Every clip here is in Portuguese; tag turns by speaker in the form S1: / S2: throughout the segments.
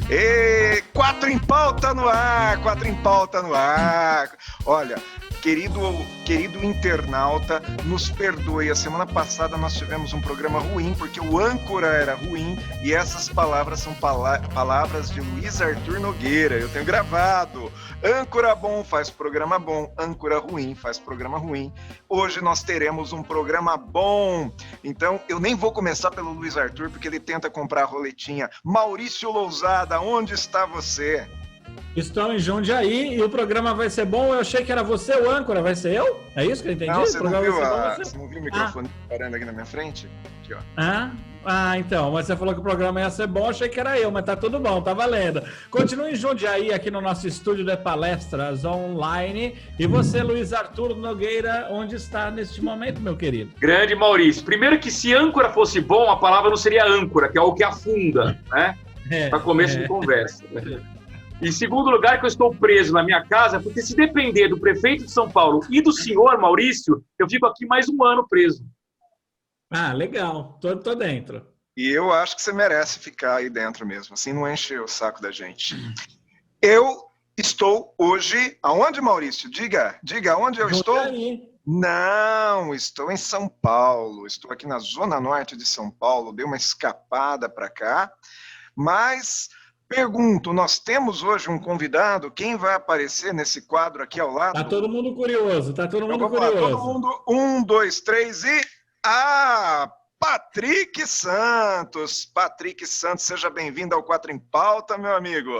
S1: E quatro em pauta no ar, quatro em pauta no ar. Olha, querido internauta, nos perdoe. A semana passada nós tivemos um programa ruim, porque o âncora era ruim, e essas palavras são palavras de Luiz Arthur Nogueira. Eu tenho gravado. Âncora bom faz programa bom, âncora ruim faz programa ruim. Hoje nós teremos um programa bom. Então, eu nem vou começar pelo Luiz Arthur, porque ele tenta comprar a roletinha. Maurício Lousada, onde está você?
S2: Estou em Jundiaí e o programa vai ser bom. Eu achei que era você o âncora, vai ser eu? É isso que eu entendi?
S1: Não, você não viu
S2: o
S1: microfone parando aqui na minha frente? Aqui, ó.
S2: Então, mas você falou que o programa ia ser bom, achei que era eu, mas tá tudo bom, tá valendo. Continue em Jundiaí, aqui no nosso estúdio de palestras online. E você, Luiz Arthur Nogueira, onde está neste momento, meu querido?
S3: Grande Maurício. Primeiro que se âncora fosse bom, a palavra não seria âncora, que é o que afunda, né? Para começo de conversa. Em segundo lugar, que eu estou preso na minha casa, porque se depender do prefeito de São Paulo e do senhor Maurício, eu fico aqui mais um ano preso.
S2: Ah, legal. Tô dentro.
S1: E eu acho que você merece ficar aí dentro mesmo, assim não enche o saco da gente. Eu estou hoje... Aonde, Maurício? Diga onde eu estou? Não, estou em São Paulo. Estou aqui na zona norte de São Paulo. Dei uma escapada para cá, mas... Pergunto, nós temos hoje um convidado, quem vai aparecer nesse quadro aqui ao lado?
S2: Tá todo mundo curioso,
S1: Todo mundo, 1, 2, 3 e... Patrick Santos! Patrick Santos, seja bem-vindo ao Quatro em Pauta, meu amigo.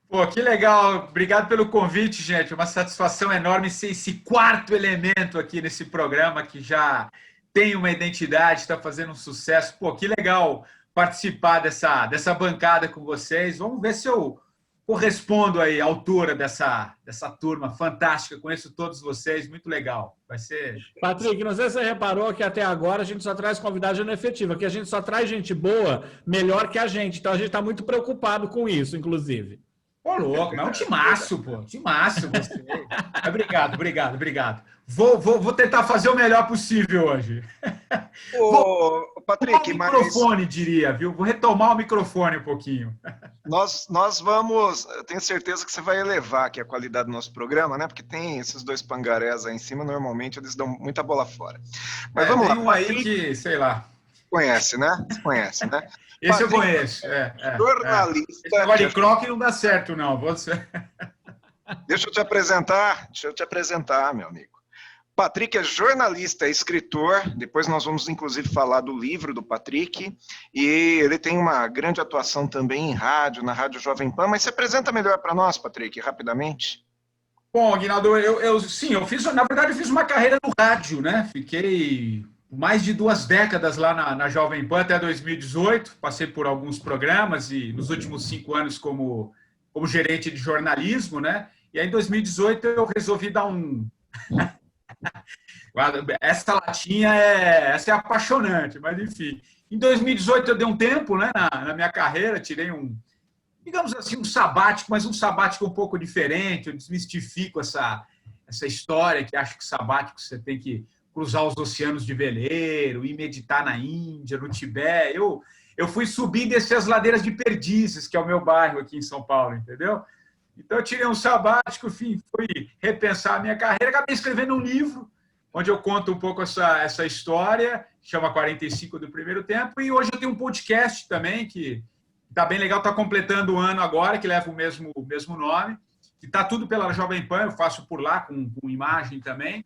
S4: Pô, que legal, obrigado pelo convite, gente, uma satisfação enorme ser esse quarto elemento aqui nesse programa que já tem uma identidade, está fazendo um sucesso. Pô, que legal participar dessa bancada com vocês. Vamos ver se eu correspondo aí à altura dessa turma fantástica. Conheço todos vocês, muito legal. Vai ser...
S2: Patrick, não sei se você reparou que até agora a gente só traz convidado não efetivo, que a gente só traz gente boa, melhor que a gente. Então a gente está muito preocupado com isso, inclusive.
S4: Ô, louco, mas é um timaço, pô. Timaço você. Obrigado. Vou tentar fazer o melhor possível hoje.
S1: Ô, Patrick,
S4: o microfone, diria, viu? Vou retomar o microfone um pouquinho.
S1: Nós vamos... Eu tenho certeza que você vai elevar aqui a qualidade do nosso programa, né? Porque tem esses dois pangarés aí em cima, normalmente eles dão muita bola fora. Mas vamos lá.
S4: Tem um aí que, sei lá...
S1: Conhece, né? Conhece, né?
S4: Esse Patrick, eu conheço.
S1: Jornalista.
S4: Esse negócio de croque não dá certo, não. Você...
S1: Deixa eu te apresentar, meu amigo. Patrick é jornalista, é escritor. Depois nós vamos, inclusive, falar do livro do Patrick. E ele tem uma grande atuação também em rádio, na Rádio Jovem Pan. Mas se apresenta melhor para nós, Patrick, rapidamente.
S4: Bom, Aguinaldo, na verdade, eu fiz uma carreira no rádio, né? Fiquei mais de 2 décadas lá na Jovem Pan, até 2018. Passei por alguns programas e nos últimos 5 anos como gerente de jornalismo, né? E aí, em 2018, eu resolvi dar um... Essa latinha essa é apaixonante, mas enfim. Em 2018, eu dei um tempo, né, na minha carreira, tirei digamos assim, um sabático, mas um sabático um pouco diferente. Eu desmistifico essa história que acho que sabático você tem que cruzar os oceanos de veleiro, ir meditar na Índia, no Tibete. Eu fui subir e descer as ladeiras de Perdizes, que é o meu bairro aqui em São Paulo, entendeu? Então, eu tirei um sabático, fui repensar a minha carreira, acabei escrevendo um livro, onde eu conto um pouco essa história, chama 45 do Primeiro Tempo, e hoje eu tenho um podcast também, que está bem legal, está completando o ano agora, que leva o mesmo nome, que está tudo pela Jovem Pan, eu faço por lá, com imagem também,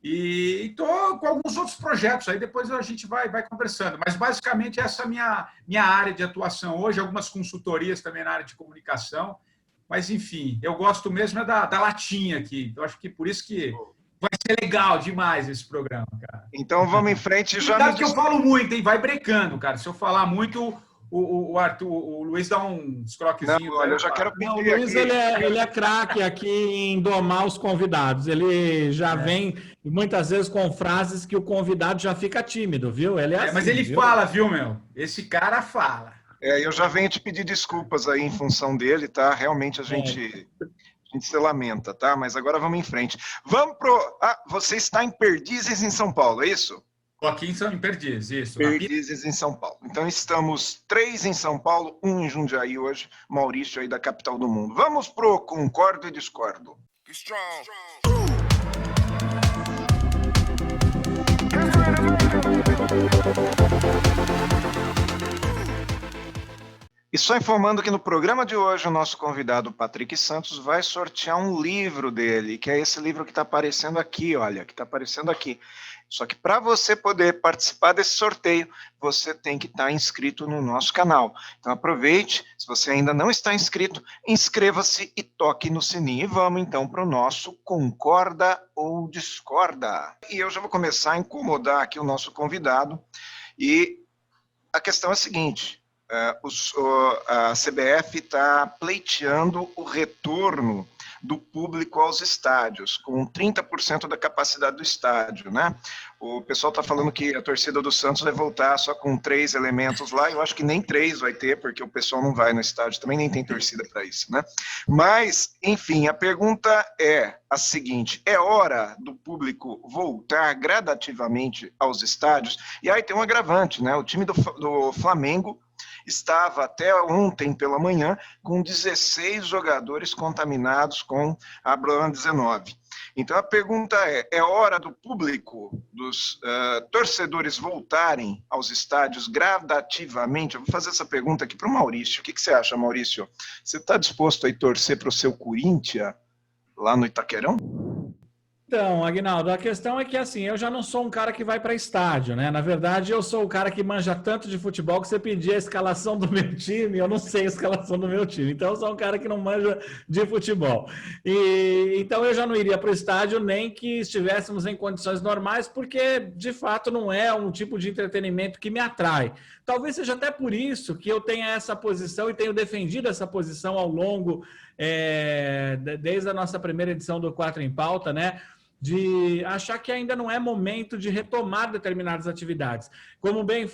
S4: e estou com alguns outros projetos, aí depois a gente vai conversando, mas basicamente essa é a minha área de atuação hoje, algumas consultorias também na área de comunicação, mas enfim, eu gosto mesmo da latinha aqui, então acho que por isso que vai ser legal demais esse programa, cara.
S1: Então vamos em frente já.
S4: Cuidado que eu falo muito, hein? Vai brecando, cara, se eu falar muito... O Luiz dá uns croquezinhos.
S1: Não, olha, eu já quero pedir.
S2: Não, o Luiz ele é craque aqui em domar os convidados. Ele já vem muitas vezes com frases que o convidado já fica tímido, viu? Ele assim,
S4: mas ele fala, viu, meu? Esse cara fala.
S1: Eu já venho te pedir desculpas aí em função dele, tá? Realmente a gente se lamenta, tá? Mas agora vamos em frente. Vamos pro... você está em Perdizes, em São Paulo, é isso?
S4: Aqui em Perdizes, isso.
S1: Perdizes em São Paulo. Então estamos 3 em São Paulo, 1 em Jundiaí hoje, Maurício aí da capital do mundo. Vamos pro Concordo e Discordo. E só informando que no programa de hoje o nosso convidado Patrick Santos vai sortear um livro dele, que é esse livro que está aparecendo aqui, olha, que está aparecendo aqui. Só que para você poder participar desse sorteio, você tem que estar inscrito no nosso canal. Então aproveite, se você ainda não está inscrito, inscreva-se e toque no sininho. E vamos então para o nosso Concorda ou Discorda. E eu já vou começar a incomodar aqui o nosso convidado. E a questão é a seguinte, a CBF está pleiteando o retorno do público aos estádios, com 30% da capacidade do estádio, né? O pessoal está falando que a torcida do Santos vai voltar só com 3 elementos lá, eu acho que nem 3 vai ter, porque o pessoal não vai no estádio, também nem tem torcida para isso, né? Mas, enfim, a pergunta é a seguinte, é hora do público voltar gradativamente aos estádios? E aí tem um agravante, né? O time do Flamengo estava até ontem pela manhã com 16 jogadores contaminados com a Brand-19. Então a pergunta é hora do público, dos torcedores voltarem aos estádios gradativamente? Eu vou fazer essa pergunta aqui para o Maurício. O que você acha, Maurício? Você está disposto a torcer para o seu Corinthians lá no Itaquerão?
S2: Então, Aguinaldo, a questão é que assim, eu já não sou um cara que vai para estádio, né? Na verdade, eu sou o cara que manja tanto de futebol que você pedir a escalação do meu time, eu não sei a escalação do meu time. Então, eu sou um cara que não manja de futebol. Então, eu já não iria para o estádio nem que estivéssemos em condições normais, porque, de fato, não é um tipo de entretenimento que me atrai. Talvez seja até por isso que eu tenha essa posição e tenho defendido essa posição ao longo, desde a nossa primeira edição do 4 em Pauta, né? De achar que ainda não é momento de retomar determinadas atividades. Como bem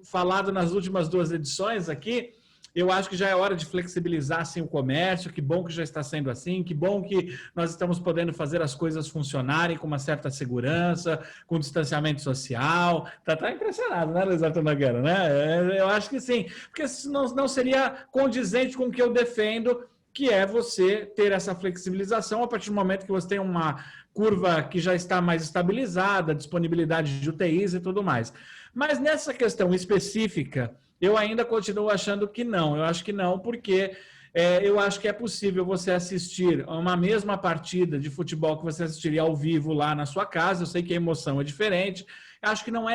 S2: falado nas últimas 2 edições aqui, eu acho que já é hora de flexibilizar assim, o comércio, que bom que já está sendo assim, que bom que nós estamos podendo fazer as coisas funcionarem com uma certa segurança, com distanciamento social. Tá impressionado, né, Luiz Arthur Nogueira, né? Eu acho que sim, porque não seria condizente com o que eu defendo, que é você ter essa flexibilização a partir do momento que você tem uma curva que já está mais estabilizada, disponibilidade de UTIs e tudo mais. Mas nessa questão específica, eu ainda continuo achando que não. Eu acho que não, porque eu acho que é possível você assistir a uma mesma partida de futebol que você assistiria ao vivo lá na sua casa. Eu sei que a emoção é diferente. Acho que não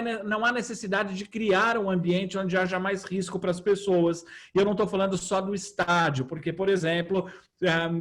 S2: há necessidade de criar um ambiente onde haja mais risco para as pessoas. E eu não estou falando só do estádio, porque, por exemplo,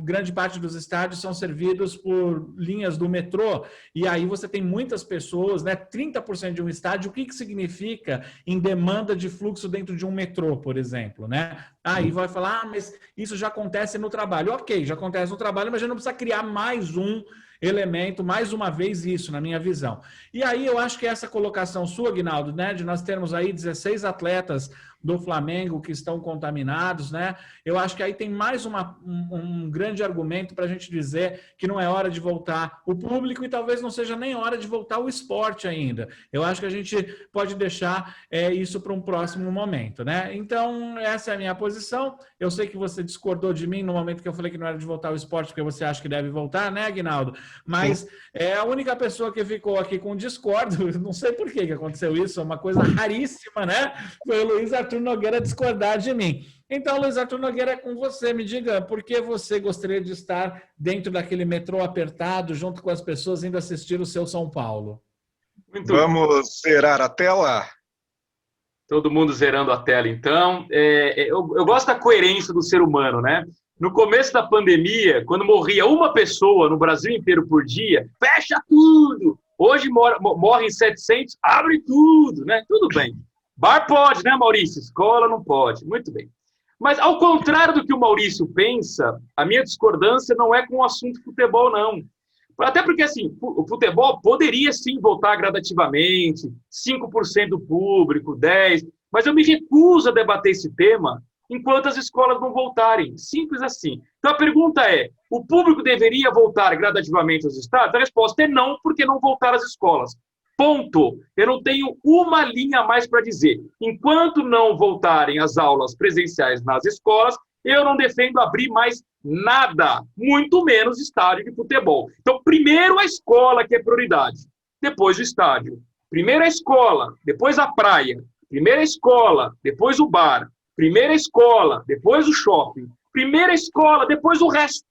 S2: grande parte dos estádios são servidos por linhas do metrô, e aí você tem muitas pessoas, né? 30% de um estádio, o que significa em demanda de fluxo dentro de um metrô, por exemplo, né? Aí vai falar, mas isso já acontece no trabalho. Ok, já acontece no trabalho, mas a gente não precisa criar mais um elemento, mais uma vez isso, na minha visão. E aí eu acho que essa colocação sua, Aguinaldo, né, de nós termos aí 16 atletas do Flamengo que estão contaminados, né, eu acho que aí tem mais um grande argumento para a gente dizer que não é hora de voltar o público e talvez não seja nem hora de voltar o esporte ainda. Eu acho que a gente pode deixar isso para um próximo momento, né? Então, essa é a minha posição. Eu sei que você discordou de mim no momento que eu falei que não era de voltar o esporte, porque você acha que deve voltar, né, Aguinaldo? Mas a única pessoa que ficou aqui com discordo, não sei por que aconteceu isso, é uma coisa raríssima, né? Foi o Luiz Arthur Nogueira discordar de mim. Então, Luiz Arthur Nogueira, é com você. Me diga, por que você gostaria de estar dentro daquele metrô apertado, junto com as pessoas, indo assistir o seu São Paulo?
S1: Vamos zerar a tela?
S3: Todo mundo zerando a tela, então. Eu gosto da coerência do ser humano, né? No começo da pandemia, quando morria uma pessoa no Brasil inteiro por dia, fecha tudo. Hoje morrem 700, abre tudo, né? Tudo bem. Bar pode, né, Maurício? Escola não pode. Muito bem. Mas, ao contrário do que o Maurício pensa, a minha discordância não é com o assunto futebol, não. Até porque, assim, o futebol poderia, sim, voltar gradativamente, 5% do público, 10%, mas eu me recuso a debater esse tema enquanto as escolas não voltarem. Simples assim. Então, a pergunta é, o público deveria voltar gradativamente aos estádios? A resposta é não, porque não voltaram às escolas. Ponto. Eu não tenho uma linha a mais para dizer. Enquanto não voltarem as aulas presenciais nas escolas, eu não defendo abrir mais nada, muito menos estádio de futebol. Então, primeiro a escola, que é prioridade, depois o estádio. Primeiro a escola, depois a praia. Primeiro a escola, depois o bar. Primeiro a escola, depois o shopping. Primeiro a escola, depois o resto.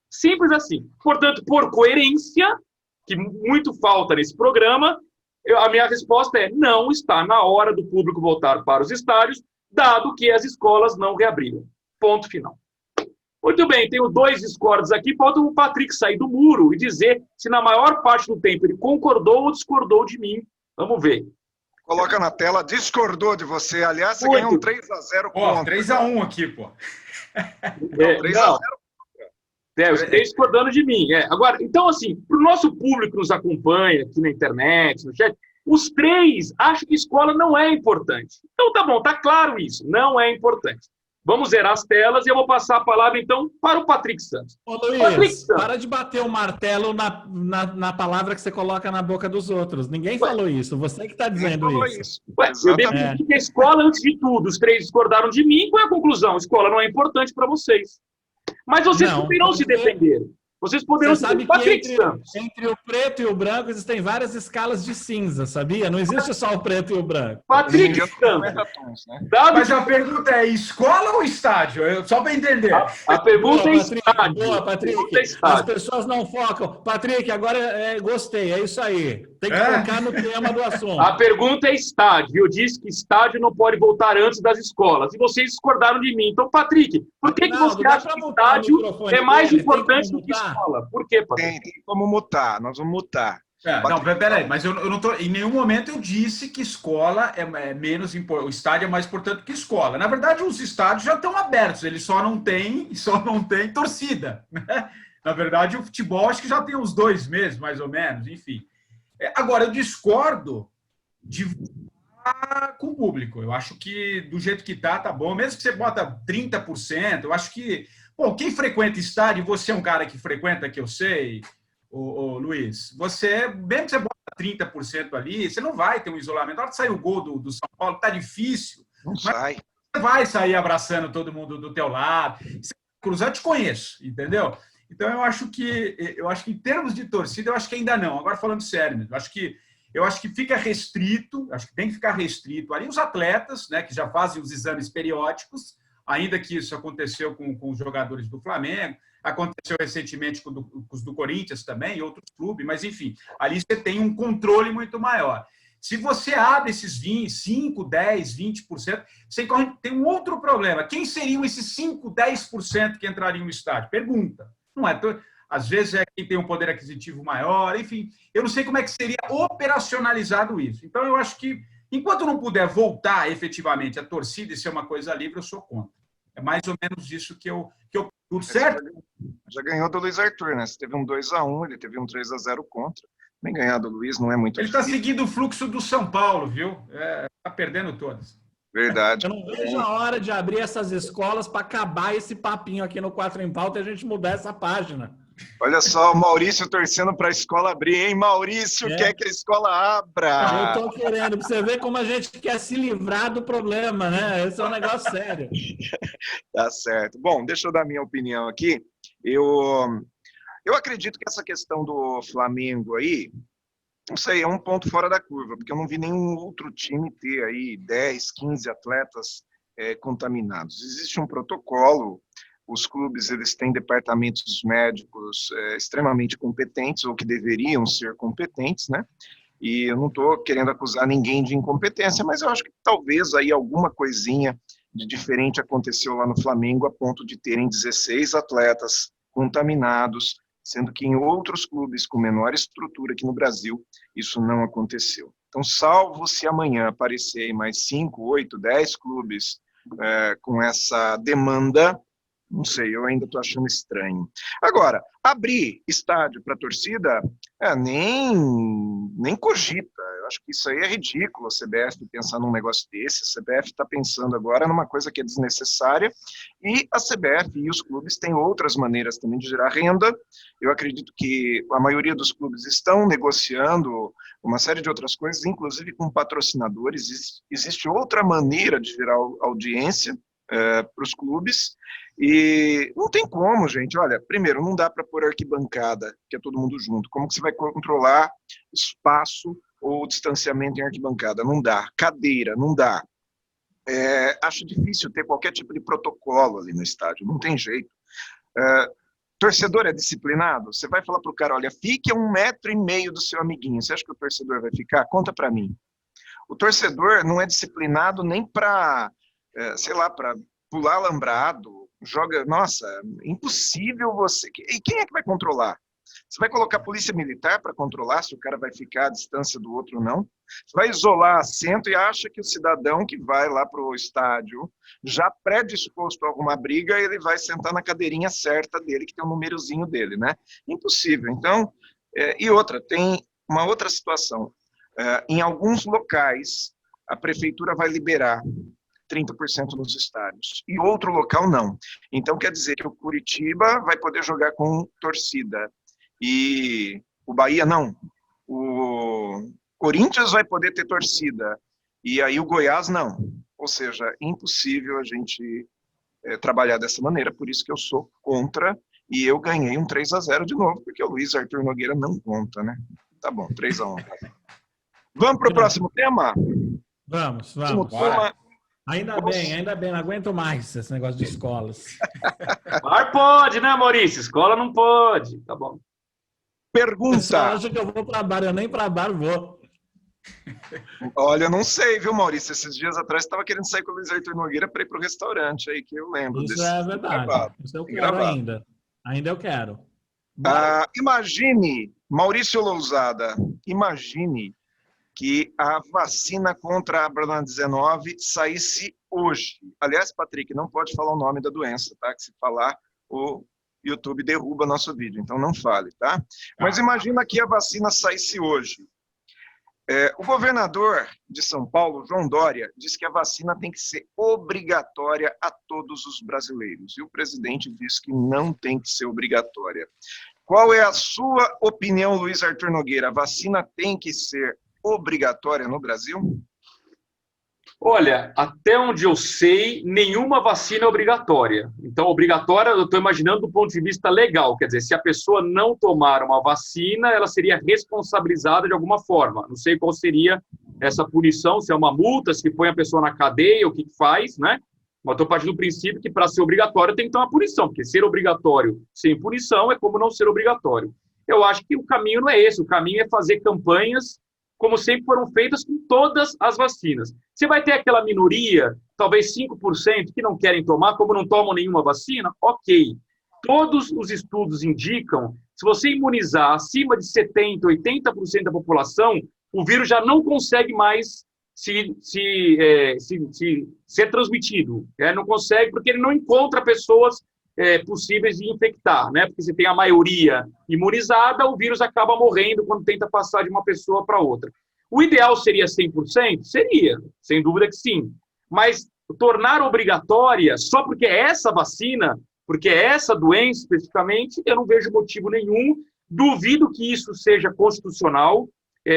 S3: Simples assim. Portanto, por coerência, que muito falta nesse programa, a minha resposta é: não está na hora do público voltar para os estádios, dado que as escolas não reabriram. Ponto final. Muito bem, tenho 2 discordes aqui. Falta o Patrick sair do muro e dizer se na maior parte do tempo ele concordou ou discordou de mim. Vamos ver.
S1: Coloca na tela, discordou de você. Aliás, você ganhou um 3-0 contra.
S4: 3-1 aqui, pô.
S1: 3-0.
S3: Os 3 discordando de mim. Agora, então, assim, para o nosso público que nos acompanha aqui na internet, no chat, os 3 acham que escola não é importante. Então, tá bom, tá claro isso. Não é importante. Vamos zerar as telas e eu vou passar a palavra, então, para o Patrick Santos.
S2: Ô, Luiz, para de bater o martelo na palavra que você coloca na boca dos outros. Ninguém falou isso, você que está dizendo isso.
S3: Eu defendi que a escola, antes de tudo, os 3 discordaram de mim. Qual é a conclusão? A escola não é importante para vocês. Mas vocês poderão se defender. Vocês poderão se defender. Patrick Santos.
S2: Entre o preto e o branco existem várias escalas de cinza, sabia? Não existe só o preto e o branco.
S3: Patrick Santos.
S4: Mas a pergunta é escola ou estádio? Só para entender.
S3: A pergunta é estádio.
S2: Boa, Patrick. As pessoas não focam. Patrick, agora gostei, é isso aí. Tem que focar no tema do assunto.
S3: A pergunta é estádio. Eu disse que estádio não pode voltar antes das escolas. E vocês discordaram de mim. Então, Patrick, por que você acha que estádio é mais importante do que escola? Por quê, Patrick?
S1: Tem como mutar. Nós vamos mutar.
S4: Não, peraí, mas eu não tô. Em nenhum momento eu disse que escola é menos importante. O estádio é mais importante que escola. Na verdade, os estádios já estão abertos, eles só não têm torcida. Né? Na verdade, o futebol acho que já tem uns 2 meses, mais ou menos, enfim. Agora, eu discordo de votar com o público. Eu acho que do jeito que tá bom. Mesmo que você bota 30%, eu acho que. Bom, quem frequenta estádio, você é um cara que frequenta, que eu sei. Ô, Luiz, mesmo que você bota 30% ali, você não vai ter um isolamento. Na hora que sair o gol do São Paulo, tá difícil.
S1: Não sai.
S4: Você vai sair abraçando todo mundo do teu lado. Se cruzar, eu te conheço, entendeu? Então, eu acho que em termos de torcida, eu acho que ainda não. Agora, falando sério, mesmo, eu acho que fica restrito, acho que tem que ficar restrito ali os atletas, né, que já fazem os exames periódicos, ainda que isso aconteceu com os jogadores do Flamengo, aconteceu recentemente com os do Corinthians também e outros clubes, mas, enfim, ali você tem um controle muito maior. Se você abre esses 5, 10, 20%, você tem um outro problema. Quem seriam esses 5, 10% que entrariam no estádio? Pergunta. Não é? Às vezes é quem tem um poder aquisitivo maior, enfim. Eu não sei como é que seria operacionalizado isso. Então, eu acho que, enquanto não puder voltar efetivamente a torcida e ser uma coisa livre, eu sou contra. É mais ou menos isso que eu tudo certo?
S1: Já ganhou do Luiz Arthur, né? Você teve um 2-1, ele teve um 3-0 contra. Nem ganhar do Luiz não é muito
S4: Ele está seguindo o fluxo do São Paulo, viu? Está perdendo todas.
S1: Verdade.
S2: Eu não vejo a hora de abrir essas escolas para acabar esse papinho aqui no 4 em Pauta e a gente mudar essa página.
S1: Olha só, o Maurício torcendo para a escola abrir, hein? Maurício quer que a escola abra.
S2: Eu tô querendo, para você ver como a gente quer se livrar do problema, né? Esse é um negócio sério.
S1: Tá certo. Bom, deixa eu dar minha opinião aqui. Eu acredito que essa questão do Flamengo aí, não sei, é um ponto fora da curva, porque eu não vi nenhum outro time ter aí 10, 15 atletas contaminados. Existe um protocolo, os clubes eles têm departamentos médicos extremamente competentes, ou que deveriam ser competentes, né? E eu não estou querendo acusar ninguém de incompetência, mas eu acho que talvez aí alguma coisinha de diferente aconteceu lá no Flamengo, a ponto de terem 16 atletas contaminados, sendo que em outros clubes com menor estrutura aqui no Brasil, isso não aconteceu. Então, salvo se amanhã aparecer mais 5, 8, 10 clubes com essa demanda, não sei, eu ainda estou achando estranho. Agora, abrir estádio para a torcida, nem cogita. Eu acho que isso aí é ridículo, a CBF pensar num negócio desse. A CBF está pensando agora numa coisa que é desnecessária, e a CBF e os clubes têm outras maneiras também de gerar renda. Eu acredito que a maioria dos clubes estão negociando uma série de outras coisas, inclusive com patrocinadores. Existe outra maneira de gerar audiência para os clubes, e não tem como, gente. Olha, primeiro, não dá para pôr arquibancada, que é todo mundo junto. Como que você vai controlar espaço ou distanciamento em arquibancada? Não dá. Cadeira, não dá. Acho difícil ter qualquer tipo de protocolo ali no estádio, não tem jeito. Torcedor é disciplinado? Você vai falar para o cara, olha, fique a 1,5 metro do seu amiguinho. Você acha que o torcedor vai ficar? Conta para mim. O torcedor não é disciplinado nem para, sei lá, para pular alambrado, joga, nossa, impossível você... E quem é que vai controlar? Você vai colocar a polícia militar para controlar se o cara vai ficar à distância do outro ou não? Você vai isolar assento e acha que o cidadão que vai lá para o estádio, já predisposto a alguma briga, ele vai sentar na cadeirinha certa dele, que tem o númerozinho dele, né? Impossível. Então, e outra, tem uma outra situação. Em alguns locais, a prefeitura vai liberar 30% nos estádios, e outro local não. Então, quer dizer que o Curitiba vai poder jogar com torcida, e o Bahia não. O Corinthians vai poder ter torcida, e aí o Goiás não. Ou seja, impossível a gente trabalhar dessa maneira, por isso que eu sou contra, e eu ganhei um 3-0 de novo, porque o Luiz Arthur Nogueira não conta, né? Tá bom, 3-1. Vamos para o próximo tema?
S2: Vamos. Ainda bem, não aguento mais esse negócio de escolas.
S3: Bar pode, né, Maurício? Escola não pode. Tá bom.
S1: Pergunta.
S2: Você acha que eu vou para bar? Eu nem para bar vou.
S1: Olha, eu não sei, viu, Maurício? Esses dias atrás você estava querendo sair com o Luiz Arthur Nogueira para ir para o restaurante aí, que eu lembro.
S2: Isso é verdade. Isso eu quero ainda. Ainda eu quero.
S1: Imagine, Maurício Lousada, imagine que a vacina contra a Bruna-19 saísse hoje. Aliás, Patrick, não pode falar o nome da doença, tá? Que se falar, o YouTube derruba nosso vídeo, então não fale, tá? Mas imagina que a vacina saísse hoje. O governador de São Paulo, João Dória, diz que a vacina tem que ser obrigatória a todos os brasileiros. E o presidente diz que não tem que ser obrigatória. Qual é a sua opinião, Luiz Arthur Nogueira? A vacina tem que ser obrigatória no Brasil?
S3: Olha, até onde eu sei, nenhuma vacina é obrigatória. Então, obrigatória, eu estou imaginando do ponto de vista legal. Quer dizer, se a pessoa não tomar uma vacina, ela seria responsabilizada de alguma forma. Não sei qual seria essa punição, se é uma multa, se põe a pessoa na cadeia, o que faz, né? Mas estou partindo do princípio que para ser obrigatório tem que ter uma punição, porque ser obrigatório sem punição é como não ser obrigatório. Eu acho que o caminho não é esse, o caminho é fazer campanhas como sempre foram feitas com todas as vacinas. Você vai ter aquela minoria, talvez 5%, que não querem tomar, como não tomam nenhuma vacina, ok. Todos os estudos indicam, se você imunizar acima de 70%, 80% da população, o vírus já não consegue mais ser transmitido. Não consegue, porque ele não encontra pessoas possíveis de infectar, né? Porque se tem a maioria imunizada, o vírus acaba morrendo quando tenta passar de uma pessoa para outra. O ideal seria 100%? Seria, sem dúvida que sim. Mas tornar obrigatória só porque é essa vacina, porque é essa doença especificamente, eu não vejo motivo nenhum. Duvido que isso seja constitucional,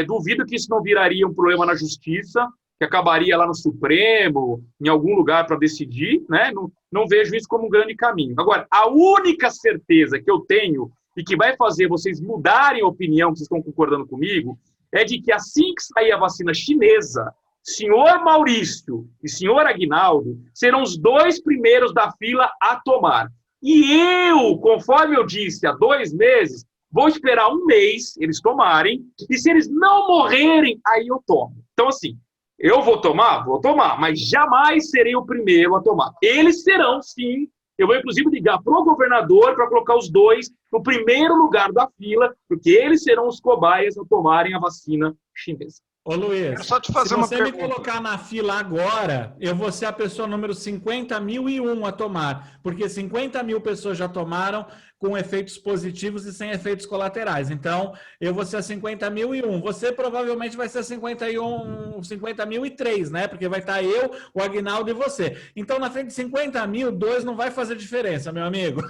S3: duvido que isso não viraria um problema na justiça, que acabaria lá no Supremo, em algum lugar para decidir, né? Não vejo isso como um grande caminho. Agora, a única certeza que eu tenho e que vai fazer vocês mudarem a opinião, que vocês estão concordando comigo, é de que assim que sair a vacina chinesa, senhor Maurício e senhor Aguinaldo serão os 2 primeiros da fila a tomar. E eu, conforme eu disse, há 2 meses, vou esperar 1 mês eles tomarem, e se eles não morrerem, aí eu tomo. Então, assim, eu vou tomar, mas jamais serei o primeiro a tomar. Eles serão, sim. Eu vou, inclusive, ligar para o governador para colocar os 2 no primeiro lugar da fila, porque eles serão os cobaias a tomarem a vacina chinesa.
S2: Ô Luiz,
S1: Quero só te fazer
S2: se
S1: uma
S2: você me
S1: pergunta.
S2: colocar na fila agora, eu vou ser a pessoa número 50.001 a tomar, porque 50 mil pessoas já tomaram com efeitos positivos e sem efeitos colaterais. Então, eu vou ser a 50.001. Você provavelmente vai ser a 50.003, né? Porque vai estar eu, o Aguinaldo e você. Então, na frente de 50 mil, 2 não vai fazer diferença, meu amigo.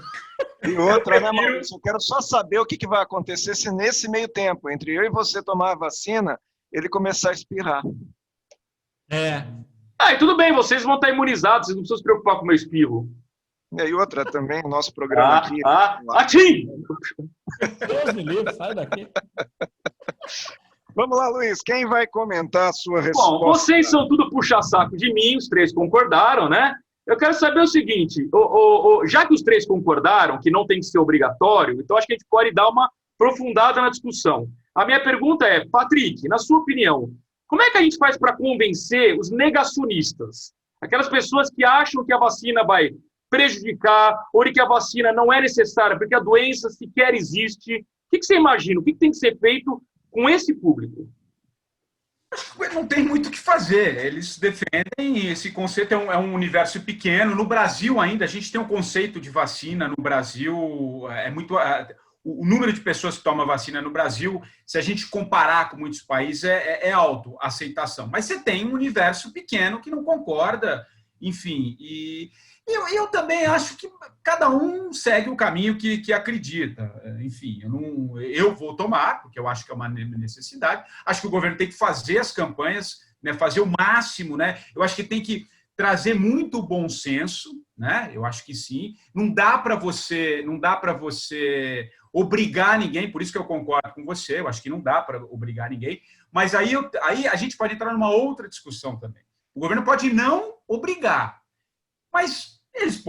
S1: E outra, né, Maurício? Eu quero só saber o que vai acontecer se nesse meio tempo, entre eu e você tomar a vacina, ele começar a espirrar.
S2: É.
S3: E tudo bem, vocês vão estar imunizados, vocês não precisam se preocupar com o meu espirro.
S1: E aí outra também, o nosso programa aqui.
S3: Atim!
S2: Deus me livre, sai daqui.
S1: Vamos lá, Luiz, quem vai comentar a sua resposta?
S3: Bom, vocês são tudo puxa-saco de mim, os três concordaram, né? Eu quero saber o seguinte, já que os três concordaram que não tem que ser obrigatório, então acho que a gente pode dar uma aprofundada na discussão. A minha pergunta é, Patrick, na sua opinião, como é que a gente faz para convencer os negacionistas? Aquelas pessoas que acham que a vacina vai prejudicar ou que a vacina não é necessária porque a doença sequer existe. O que você imagina? O que tem que ser feito com esse público?
S4: Não tem muito o que fazer. Eles defendem esse conceito, é um universo pequeno. No Brasil ainda, a gente tem um conceito de vacina. No Brasil, o número de pessoas que tomam vacina no Brasil, se a gente comparar com muitos países, é alto a aceitação. Mas você tem um universo pequeno que não concorda, enfim. E eu também acho que cada um segue o caminho que acredita. Enfim, eu vou tomar, porque eu acho que é uma necessidade. Acho que o governo tem que fazer as campanhas, né, fazer o máximo. Né? Eu acho que tem que trazer muito bom senso, né? Eu acho que sim. Não dá para você obrigar ninguém, por isso que eu concordo com você, eu acho que não dá para obrigar ninguém, mas aí a gente pode entrar numa outra discussão também. O governo pode não obrigar, mas eles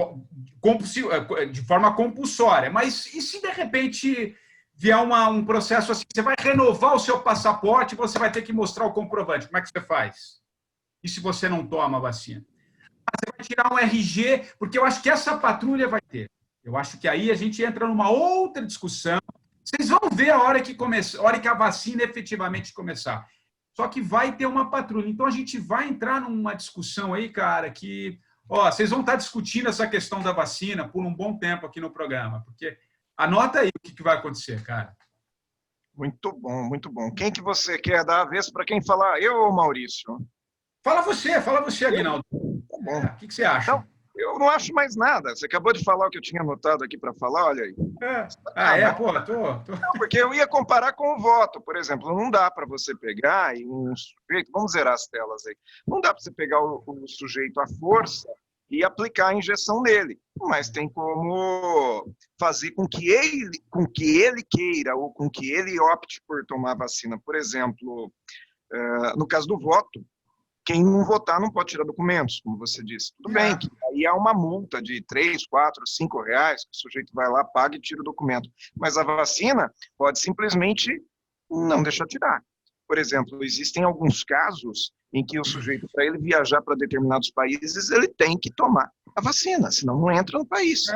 S4: de forma compulsória, mas e se de repente vier um processo assim, você vai renovar o seu passaporte, você vai ter que mostrar o comprovante, como é que você faz? E se você não toma a vacina? Você vai tirar um RG, porque eu acho que essa patrulha vai ter. Eu acho que aí a gente entra numa outra discussão. Vocês vão ver a hora que a vacina efetivamente começar. Só que vai ter uma patrulha. Então a gente vai entrar numa discussão aí, cara, que vocês vão estar discutindo essa questão da vacina por um bom tempo aqui no programa, porque anota aí o que vai acontecer, cara.
S1: Muito bom, muito bom. Quem que você quer dar a vez para quem falar? Eu ou Maurício?
S4: Fala você, Aguinaldo.
S1: Tá bom.
S4: O que você acha?
S1: Não, eu não acho mais nada. Você acabou de falar o que eu tinha anotado aqui para falar, olha aí.
S4: Tô.
S1: Não, porque eu ia comparar com o voto, por exemplo. Não dá para você pegar e um sujeito... Vamos zerar as telas aí. Não dá para você pegar o sujeito à força e aplicar a injeção nele. Mas tem como fazer com que ele queira ou com que ele opte por tomar a vacina. Por exemplo, no caso do voto, quem não votar não pode tirar documentos, como você disse. Tudo bem, que aí há uma multa de 3, 4, 5 reais, que o sujeito vai lá, paga e tira o documento. Mas a vacina pode simplesmente não deixar tirar. Por exemplo, existem alguns casos em que o sujeito, para ele viajar para determinados países, ele tem que tomar a vacina, senão não entra no país.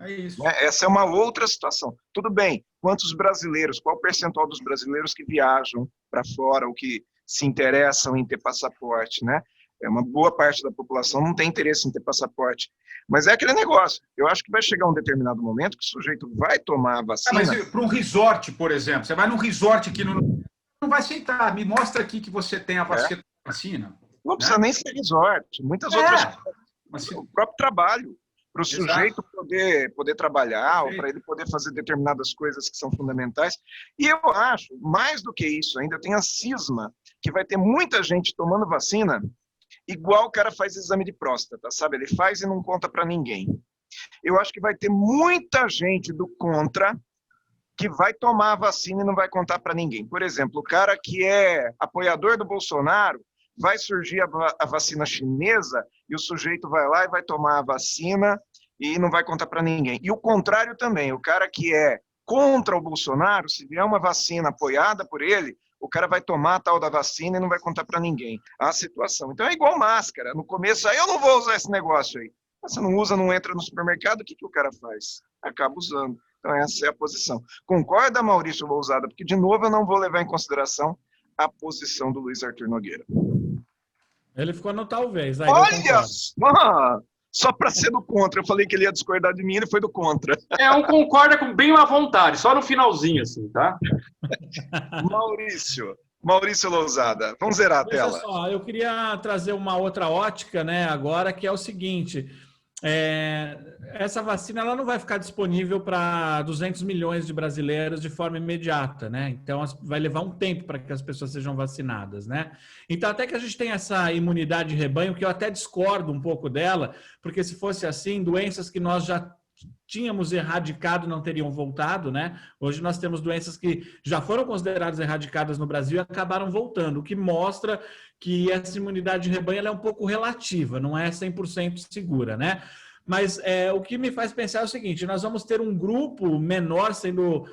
S4: É isso.
S1: Essa é uma outra situação. Tudo bem, quantos brasileiros, qual o percentual dos brasileiros que viajam para fora ou que se interessam em ter passaporte, né? Uma boa parte da população não tem interesse em ter passaporte. Mas é aquele negócio. Eu acho que vai chegar um determinado momento que o sujeito vai tomar a vacina.
S4: Mas para um resort, por exemplo, você vai num resort aqui não vai aceitar. Me mostra aqui que você tem a vacina.
S1: Não precisa nem ser resort. Muitas outras coisas. O próprio trabalho. Para o sujeito poder trabalhar, ou para ele poder fazer determinadas coisas que são fundamentais. E eu acho, mais do que isso ainda, tem a cisma, que vai ter muita gente tomando vacina, igual o cara faz exame de próstata, sabe? Ele faz e não conta para ninguém. Eu acho que vai ter muita gente do contra que vai tomar a vacina e não vai contar para ninguém. Por exemplo, o cara que é apoiador do Bolsonaro, vai surgir a vacina chinesa e o sujeito vai lá e vai tomar a vacina e não vai contar para ninguém. E o contrário também, o cara que é contra o Bolsonaro, se vier uma vacina apoiada por ele, o cara vai tomar a tal da vacina e não vai contar para ninguém. A situação. Então é igual máscara. No começo, eu não vou usar esse negócio aí. Você não usa, não entra no supermercado, o que o cara faz? Acaba usando. Então essa é a posição. Concorda, Maurício Lousada? Porque, de novo, eu não vou levar em consideração a posição do Luiz Arthur Nogueira?
S2: Ele ficou no talvez. Aí
S1: Olha só para ser do contra. Eu falei que ele ia discordar de mim, ele foi do contra.
S3: Um concorda com bem à vontade, só no finalzinho, assim, tá?
S1: Maurício Lousada, vamos zerar a tela.
S2: Olha só, eu queria trazer uma outra ótica, né, agora, que é o seguinte: essa vacina ela não vai ficar disponível para 200 milhões de brasileiros de forma imediata, né? Então vai levar um tempo para que as pessoas sejam vacinadas, né? Então até que a gente tem essa imunidade de rebanho, que eu até discordo um pouco dela, porque se fosse assim, doenças que nós já tínhamos erradicado não teriam voltado, né? Hoje nós temos doenças que já foram consideradas erradicadas no Brasil e acabaram voltando, o que mostra que essa imunidade de rebanho ela é um pouco relativa, não é 100% segura, né? Mas o que me faz pensar é o seguinte: nós vamos ter um grupo menor sendo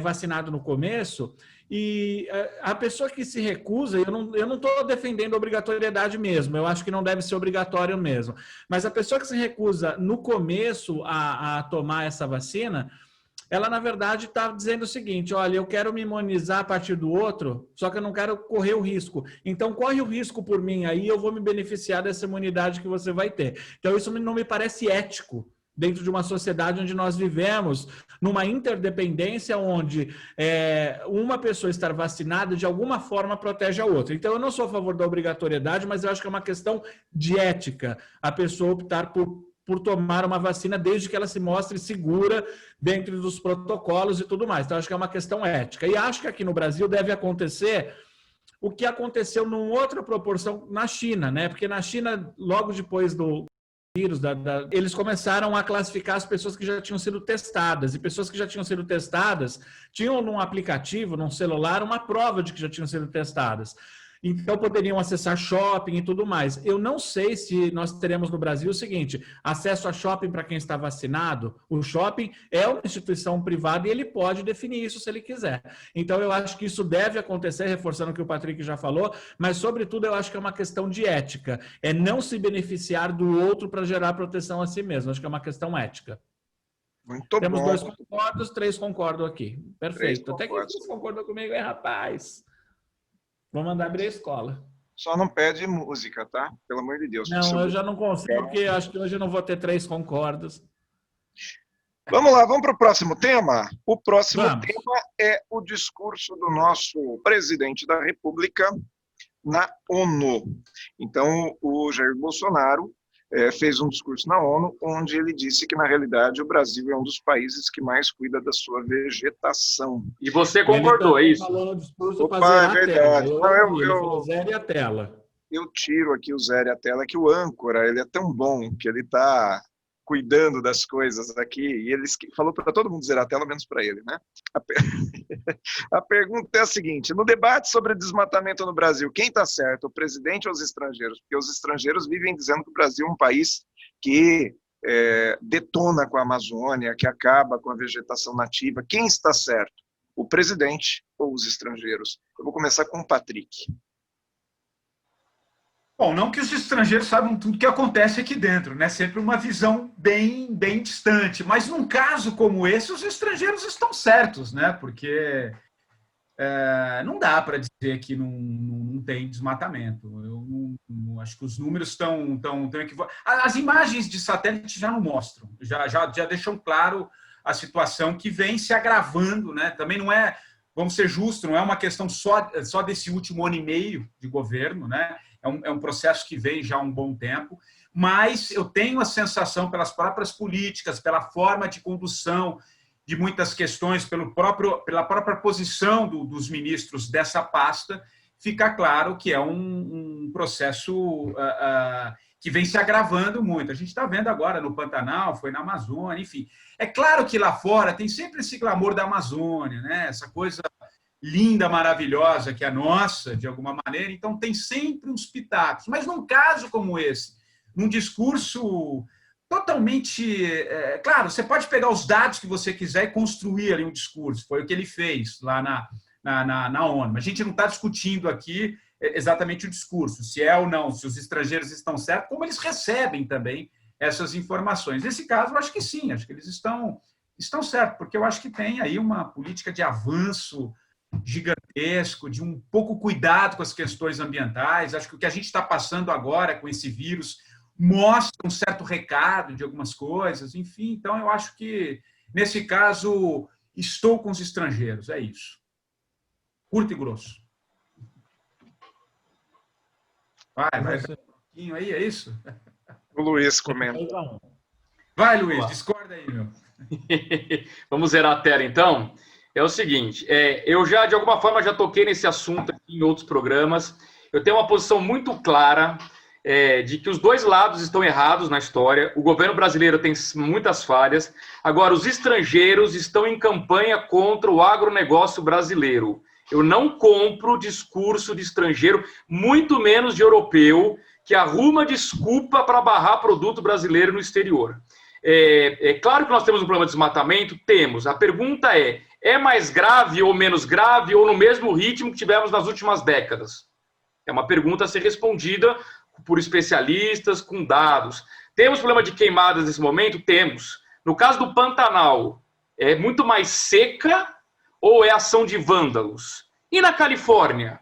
S2: vacinado no começo, e a pessoa que se recusa, eu não estou defendendo a obrigatoriedade mesmo, eu acho que não deve ser obrigatório mesmo, mas a pessoa que se recusa no começo a tomar essa vacina, ela na verdade está dizendo o seguinte: olha, eu quero me imunizar a partir do outro, só que eu não quero correr o risco, então corre o risco por mim aí, eu vou me beneficiar dessa imunidade que você vai ter. Então isso não me parece ético dentro de uma sociedade onde nós vivemos numa interdependência, onde uma pessoa estar vacinada de alguma forma protege a outra. Então eu não sou a favor da obrigatoriedade, mas eu acho que é uma questão de ética a pessoa optar por tomar uma vacina, desde que ela se mostre segura dentro dos protocolos e tudo mais. Então, acho que é uma questão ética. E acho que aqui no Brasil deve acontecer o que aconteceu numa outra proporção na China, né? Porque na China, logo depois do vírus, eles começaram a classificar as pessoas que já tinham sido testadas. E pessoas que já tinham sido testadas tinham num aplicativo, num celular, uma prova de que já tinham sido testadas. Então, poderiam acessar shopping e tudo mais. Eu não sei se nós teremos no Brasil o seguinte: acesso a shopping para quem está vacinado. O shopping é uma instituição privada e ele pode definir isso se ele quiser. Então, eu acho que isso deve acontecer, reforçando o que o Patrick já falou, mas, sobretudo, eu acho que é uma questão de ética. É não se beneficiar do outro para gerar proteção a si mesmo. Acho que é uma questão ética.
S1: Muito
S2: Temos
S1: bom.
S2: 2 concordos, 3 concordam aqui. Perfeito. Até que vocês concordam comigo, rapaz. Vou mandar abrir a escola.
S1: Só não pede música, tá? Pelo amor de Deus.
S2: Não, eu já não consigo, porque acho que hoje eu não vou ter 3 concordos.
S1: Vamos lá, vamos para o próximo tema? O próximo tema é o discurso do nosso presidente da República na ONU. Então, o Jair Bolsonaro fez um discurso na ONU, onde ele disse que, na realidade, o Brasil é um dos países que mais cuida da sua vegetação.
S3: E você concordou, é isso?
S2: Falou no discurso.
S1: Opa, é verdade.
S2: Zere a tela.
S1: Eu tiro aqui o zero a tela, que o âncora, ele é tão bom, que ele está cuidando das coisas aqui, e ele falou para todo mundo zerar a tela, menos para ele, né? A pergunta é a seguinte: no debate sobre desmatamento no Brasil, quem está certo, o presidente ou os estrangeiros? Porque os estrangeiros vivem dizendo que o Brasil é um país que detona com a Amazônia, que acaba com a vegetação nativa. Quem está certo, o presidente ou os estrangeiros? Eu vou começar com o Patrick.
S4: Bom, não que os estrangeiros saibam tudo que acontece aqui dentro, né? Sempre uma visão bem distante. Mas num caso como esse, os estrangeiros estão certos, né? Porque não dá para dizer que não tem desmatamento. Eu não acho que os números estão equivocados. As imagens de satélite já não mostram, já deixam claro a situação que vem se agravando, né? Também não é, vamos ser justos, não é uma questão só desse último ano e meio de governo, né? É um processo que vem já há um bom tempo, mas eu tenho a sensação, pelas próprias políticas, pela forma de condução de muitas questões, pela própria posição dos ministros dessa pasta, fica claro que é um processo que vem se agravando muito. A gente está vendo agora no Pantanal, foi na Amazônia, enfim. É claro que lá fora tem sempre esse clamor da Amazônia, né? Essa coisa linda, maravilhosa, que é nossa, de alguma maneira, então tem sempre uns pitacos. Mas num caso como esse, num discurso totalmente... claro, você pode pegar os dados que você quiser e construir ali um discurso, foi o que ele fez lá na ONU. Mas a gente não está discutindo aqui exatamente o discurso, se é ou não, se os estrangeiros estão certos, como eles recebem também essas informações. Nesse caso, eu acho que sim, acho que eles estão certos, porque eu acho que tem aí uma política de avanço gigantesco, de um pouco cuidado com as questões ambientais. Acho que o que a gente está passando agora com esse vírus mostra um certo recado de algumas coisas, enfim. Então, eu acho que, nesse caso, estou com os estrangeiros, é isso. Curto e grosso. Vai um pouquinho aí, é isso?
S1: O Luiz comenta.
S4: Vai, Luiz, discorda aí, meu.
S3: Vamos zerar a tela, então. É o seguinte, eu já, de alguma forma, já toquei nesse assunto aqui em outros programas. Eu tenho uma posição muito clara de que os dois lados estão errados na história. O governo brasileiro tem muitas falhas. Agora, os estrangeiros estão em campanha contra o agronegócio brasileiro. Eu não compro discurso de estrangeiro, muito menos de europeu, que arruma desculpa para barrar produto brasileiro no exterior. É claro que nós temos um problema de desmatamento? Temos. A pergunta é mais grave ou menos grave ou no mesmo ritmo que tivemos nas últimas décadas? É uma pergunta a ser respondida por especialistas, com dados. Temos problema de queimadas nesse momento? Temos. No caso do Pantanal, é muito mais seca ou é ação de vândalos? E na Califórnia?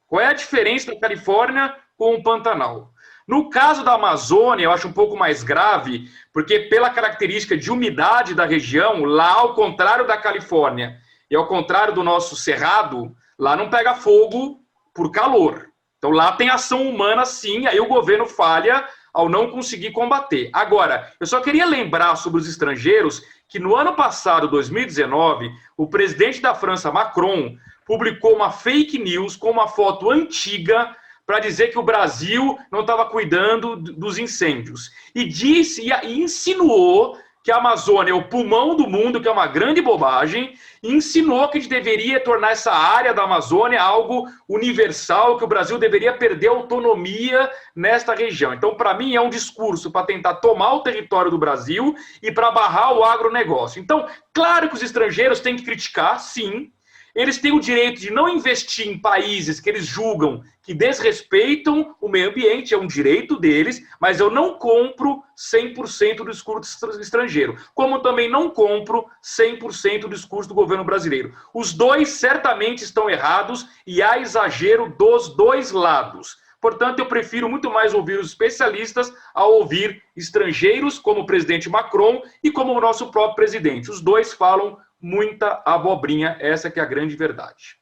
S3: Qual é a diferença da Califórnia com o Pantanal? No caso da Amazônia, eu acho um pouco mais grave, porque pela característica de umidade da região, lá, ao contrário da Califórnia e ao contrário do nosso Cerrado, lá não pega fogo por calor. Então lá tem ação humana, sim, aí o governo falha ao não conseguir combater. Agora, eu só queria lembrar sobre os estrangeiros que no ano passado, 2019, o presidente da França, Macron, publicou uma fake news com uma foto antiga para dizer que o Brasil não estava cuidando dos incêndios. E disse e insinuou que a Amazônia é o pulmão do mundo, que é uma grande bobagem, e insinuou que a gente deveria tornar essa área da Amazônia algo universal, que o Brasil deveria perder autonomia nesta região. Então, para mim, é um discurso para tentar tomar o território do Brasil e para barrar o agronegócio. Então, claro que os estrangeiros têm que criticar, sim. Eles têm o direito de não investir em países que eles julgam que desrespeitam o meio ambiente, é um direito deles, mas eu não compro 100% do discurso estrangeiro, como também não compro 100% do discurso do governo brasileiro. Os dois certamente estão errados e há exagero dos dois lados. Portanto, eu prefiro muito mais ouvir os especialistas ao ouvir estrangeiros, como o presidente Macron e como o nosso próprio presidente. Os dois falam muita abobrinha, essa que é a grande verdade.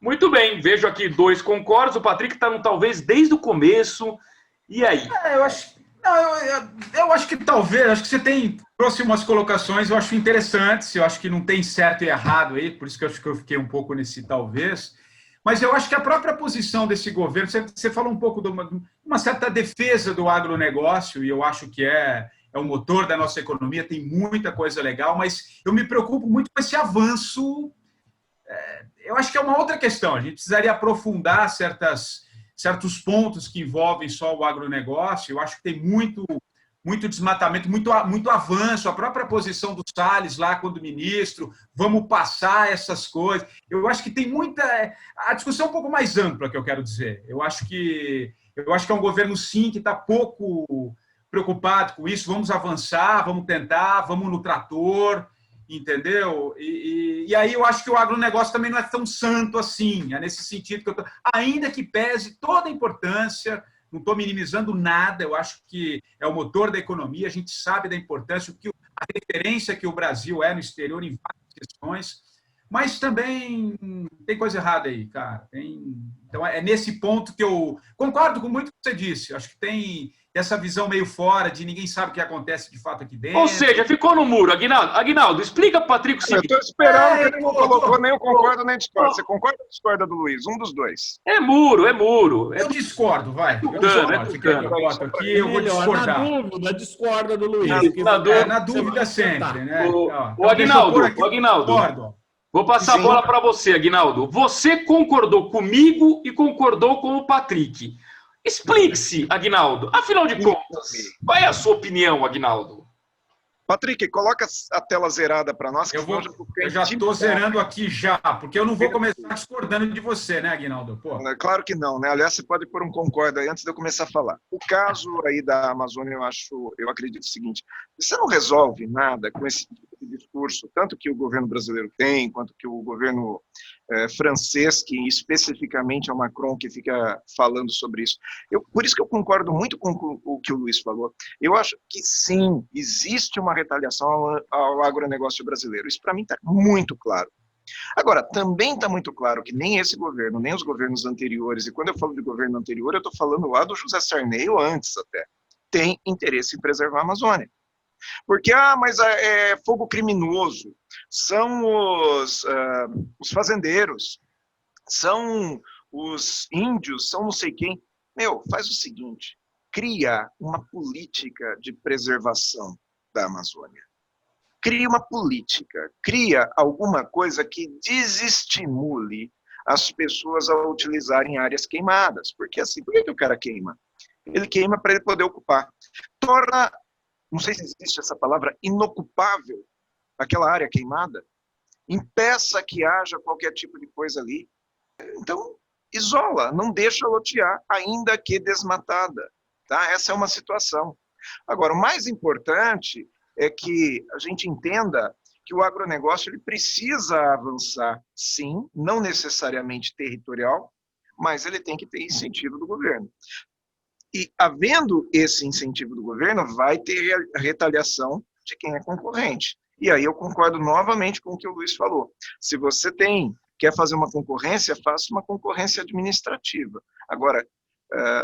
S3: Muito bem, vejo aqui dois concordos, o Patrick está talvez desde o começo, e aí?
S4: Eu acho que talvez, acho que você trouxe umas colocações, eu acho interessantes, eu acho que não tem certo e errado aí, por isso que eu acho que eu fiquei um pouco nesse talvez, mas eu acho que a própria posição desse governo, você falou um pouco de uma certa defesa do agronegócio, e eu acho que é o motor da nossa economia, tem muita coisa legal, mas eu me preocupo muito com esse avanço. Eu acho que é uma outra questão, a gente precisaria aprofundar certos pontos que envolvem só o agronegócio. Eu acho que tem muito desmatamento, muito avanço, a própria posição do Salles lá quando ministro, vamos passar essas coisas. Eu acho que tem a discussão é um pouco mais ampla, que eu quero dizer. Eu acho que é um governo, sim, que está pouco preocupado com isso, vamos avançar, vamos tentar, vamos no trator, entendeu? E aí eu acho que o agronegócio também não é tão santo assim, é nesse sentido que ainda que pese toda a importância, não estou minimizando nada, eu acho que é o motor da economia, a gente sabe da importância, a referência que o Brasil é no exterior em várias questões, mas também tem coisa errada aí, cara. Então é nesse ponto que eu concordo com muito o que você disse, acho que tem essa visão meio fora, de ninguém sabe o que acontece de fato aqui dentro.
S3: Ou seja, ficou no muro. Aguinaldo, explica para o Patrick o seguinte.
S1: Eu estou esperando que ele não colocou nem o concorda nem discorda. Você concorda ou discorda do Luiz? Um dos dois.
S3: É muro.
S4: Eu discordo, vai. Eu vou discordar.
S2: Na dúvida, discorda do Luiz.
S4: Na dúvida sempre, né?
S3: O Aguinaldo, vou passar a bola para você, Aguinaldo. Você concordou comigo e concordou com o Patrick. Explique-se, Aguinaldo. Afinal de contas, qual é a sua opinião, Aguinaldo?
S1: Patrick, coloca a tela zerada para nós.
S4: Eu já estou zerando aqui já, porque eu não vou começar discordando de você, né, Aguinaldo? Pô.
S1: Claro que não, né? Aliás, você pode pôr um concorda aí antes de eu começar a falar. O caso aí da Amazônia, eu acredito o seguinte: você não resolve nada com esse tipo de de discurso, tanto que o governo brasileiro tem, quanto que o governo francês, que especificamente é o Macron que fica falando sobre isso. Por isso que eu concordo muito com o que o Luiz falou. Eu acho que sim, existe uma retaliação ao agronegócio brasileiro. Isso para mim está muito claro. Agora, também está muito claro que nem esse governo, nem os governos anteriores, e quando eu falo de governo anterior, eu estou falando lá do José Sarney, ou antes até, tem interesse em preservar a Amazônia. Porque, mas é fogo criminoso, são os fazendeiros, são os índios, são não sei quem. Faz o seguinte, cria uma política de preservação da Amazônia. Cria uma política, cria alguma coisa que desestimule as pessoas a utilizarem áreas queimadas. Porque assim, por que o cara queima? Ele queima para ele poder ocupar. Torna, não sei se existe essa palavra, inocupável aquela área queimada. Impeça que haja qualquer tipo de coisa ali. Então, isola, não deixa lotear, ainda que desmatada. Tá? Essa é uma situação. Agora, o mais importante é que a gente entenda que o agronegócio ele precisa avançar, sim, não necessariamente territorial, mas ele tem que ter incentivo do governo. E, havendo esse incentivo do governo, vai ter a retaliação de quem é concorrente. E aí eu concordo novamente com o que o Luiz falou. Se você quer fazer uma concorrência, faça uma concorrência administrativa. Agora,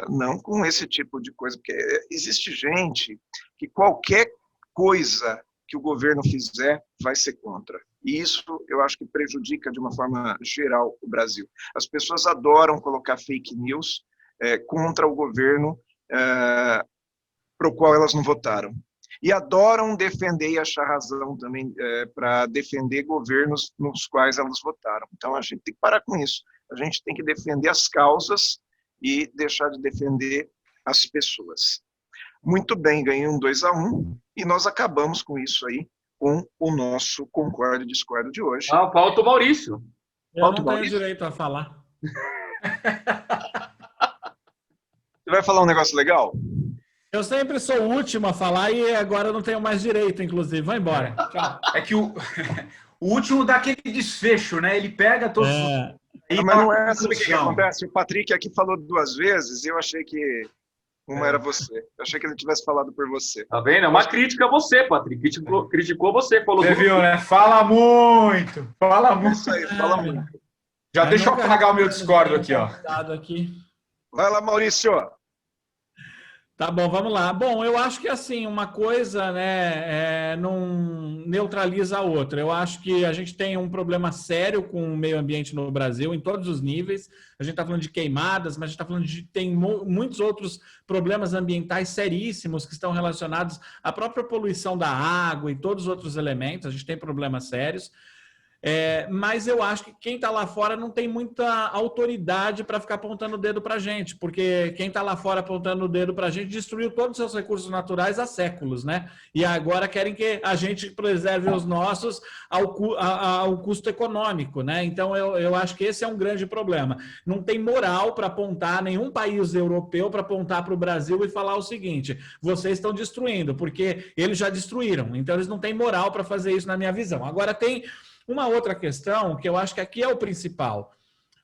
S1: não com esse tipo de coisa, porque existe gente que qualquer coisa que o governo fizer vai ser contra. E isso eu acho que prejudica de uma forma geral o Brasil. As pessoas adoram colocar fake news contra o governo para o qual elas não votaram. E adoram defender e achar razão também para defender governos nos quais elas votaram. Então a gente tem que parar com isso. A gente tem que defender as causas e deixar de defender as pessoas. Muito bem, ganhei um 2-1 e nós acabamos com isso aí, com o nosso Concordo e Discordo de hoje.
S3: Falta o Maurício.
S2: Eu não tenho direito a falar.
S1: Você vai falar um negócio legal?
S2: Eu sempre sou o último a falar e agora eu não tenho mais direito, inclusive. Vai embora. Tchau.
S4: É que o último dá aquele desfecho, né? Ele pega todos
S1: os... Mas não é assim que acontece. O Patrick aqui falou 2 vezes e eu achei que uma era você. Eu achei que ele tivesse falado por você.
S3: Tá vendo? É uma crítica a você, Patrick. Criticou você. Falou
S4: você viu, né? Fala muito. Fala muito.
S1: Isso aí, fala muito.
S4: Já deixa eu apagar o meu Discord aqui, ó.
S1: Vai lá, Maurício.
S2: Tá bom, vamos lá. Bom, eu acho que assim, uma coisa, né, não neutraliza a outra. Eu acho que a gente tem um problema sério com o meio ambiente no Brasil, em todos os níveis. A gente está falando de queimadas, mas a gente está falando tem muitos outros problemas ambientais seríssimos que estão relacionados à própria poluição da água e todos os outros elementos. A gente tem problemas sérios. Mas eu acho que quem está lá fora não tem muita autoridade para ficar apontando o dedo para a gente, porque quem está lá fora apontando o dedo para a gente destruiu todos os seus recursos naturais há séculos, né? E agora querem que a gente preserve os nossos ao custo econômico, né? Então eu acho que esse é um grande problema. Não tem moral para apontar nenhum país europeu para apontar para o Brasil e falar o seguinte: vocês estão destruindo, porque eles já destruíram, então eles não têm moral para fazer isso na minha visão. Agora tem uma outra questão, que eu acho que aqui é o principal,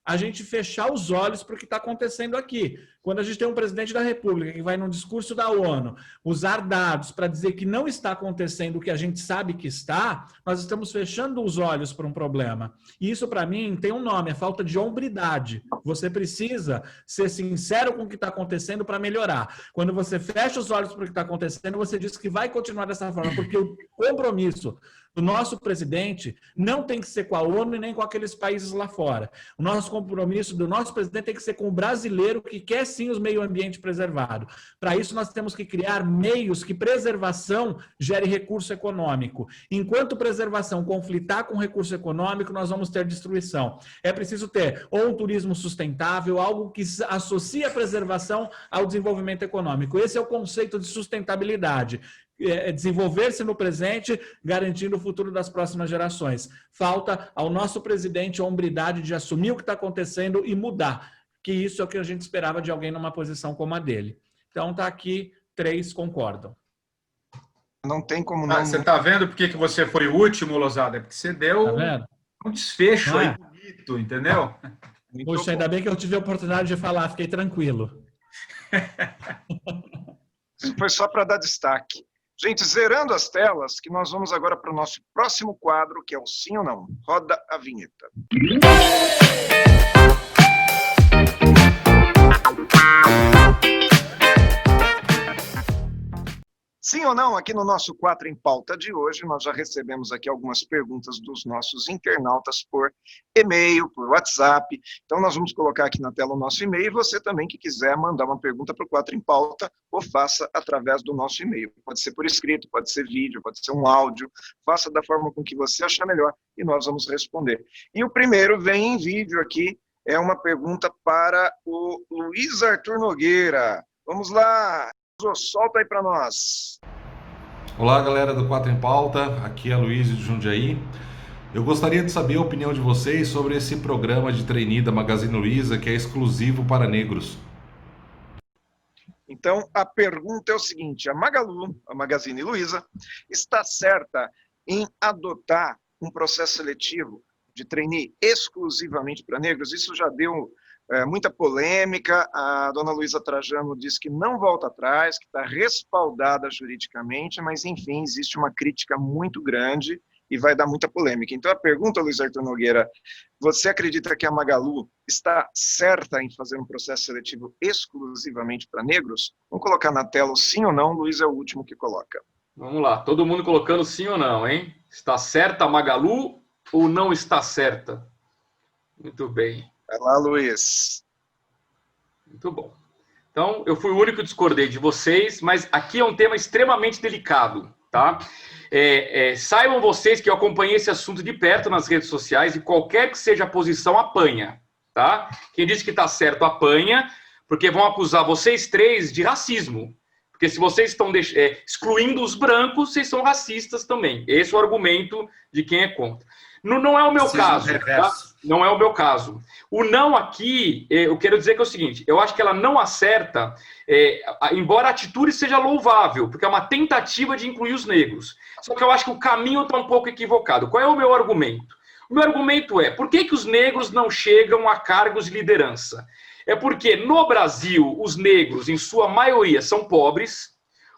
S2: a gente fechar os olhos para o que está acontecendo aqui. Quando a gente tem um presidente da República que vai num discurso da ONU usar dados para dizer que não está acontecendo o que a gente sabe que está, nós estamos fechando os olhos para um problema. E isso, para mim, tem um nome, é falta de hombridade. Você precisa ser sincero com o que está acontecendo para melhorar. Quando você fecha os olhos para o que está acontecendo, você diz que vai continuar dessa forma, porque o compromisso do nosso presidente não tem que ser com a ONU e nem com aqueles países lá fora. O nosso compromisso do nosso presidente tem que ser com o brasileiro que quer sim os meio ambiente preservado. Para isso nós temos que criar meios que preservação gere recurso econômico. Enquanto preservação conflitar com recurso econômico, nós vamos ter destruição. É preciso ter ou um turismo sustentável, algo que associa a preservação ao desenvolvimento econômico. Esse é o conceito de sustentabilidade. Desenvolver-se no presente, garantindo o futuro das próximas gerações. Falta ao nosso presidente a hombridade de assumir o que está acontecendo e mudar, que isso é o que a gente esperava de alguém numa posição como a dele. Então, está aqui, 3 concordam.
S1: Não tem como não.
S4: Você está vendo por que você foi o último, Losada? É porque você deu um desfecho aí bonito, entendeu?
S2: Puxa, ainda bem que eu tive a oportunidade de falar, fiquei tranquilo.
S1: Isso foi só para dar destaque. Gente, zerando as telas, que nós vamos agora para o nosso próximo quadro, que é o Sim ou Não. Roda a vinheta. Sim ou não, aqui no nosso Quatro em Pauta de hoje, nós já recebemos aqui algumas perguntas dos nossos internautas por e-mail, por WhatsApp. Então, nós vamos colocar aqui na tela o nosso e-mail. E você também que quiser mandar uma pergunta para o Quatro em Pauta, ou faça através do nosso e-mail. Pode ser por escrito, pode ser vídeo, pode ser um áudio. Faça da forma com que você achar melhor e nós vamos responder. E o primeiro vem em vídeo aqui, é uma pergunta para o Luiz Arthur Nogueira. Vamos lá, solta aí para nós.
S5: Olá, galera do Quatro em Pauta, aqui é Luiz de Jundiaí. Eu gostaria de saber a opinião de vocês sobre esse programa de trainee da Magazine Luiza que é exclusivo para negros.
S1: Então, a pergunta é o seguinte: a Magalu, a Magazine Luiza, está certa em adotar um processo seletivo de trainee exclusivamente para negros? Isso já deu muita polêmica. A dona Luísa Trajano disse que não volta atrás, que está respaldada juridicamente, mas, enfim, existe uma crítica muito grande e vai dar muita polêmica. Então, a pergunta, Luiz Arthur Nogueira, você acredita que a Magalu está certa em fazer um processo seletivo exclusivamente para negros? Vamos colocar na tela o sim ou não. Luiz é o último que coloca.
S3: Vamos lá, todo mundo colocando sim ou não, hein? Está certa a Magalu ou não está certa? Muito bem.
S1: Vai lá, Luiz.
S3: Muito bom. Então, eu fui o único que discordei de vocês, mas aqui é um tema extremamente delicado, tá? Saibam vocês que eu acompanhei esse assunto de perto nas redes sociais e qualquer que seja a posição, apanha, tá? Quem diz que está certo, apanha, porque vão acusar vocês três de racismo. Porque se vocês estão excluindo os brancos, vocês são racistas também. Esse é o argumento de quem é contra. Não é o meu caso, tá? Não é o meu caso. O não aqui, eu quero dizer que é o seguinte, eu acho que ela não acerta, embora a atitude seja louvável, porque é uma tentativa de incluir os negros. Só que eu acho que o caminho está um pouco equivocado. Qual é o meu argumento? O meu argumento é, por que os negros não chegam a cargos de liderança? É porque no Brasil, os negros, em sua maioria, são pobres.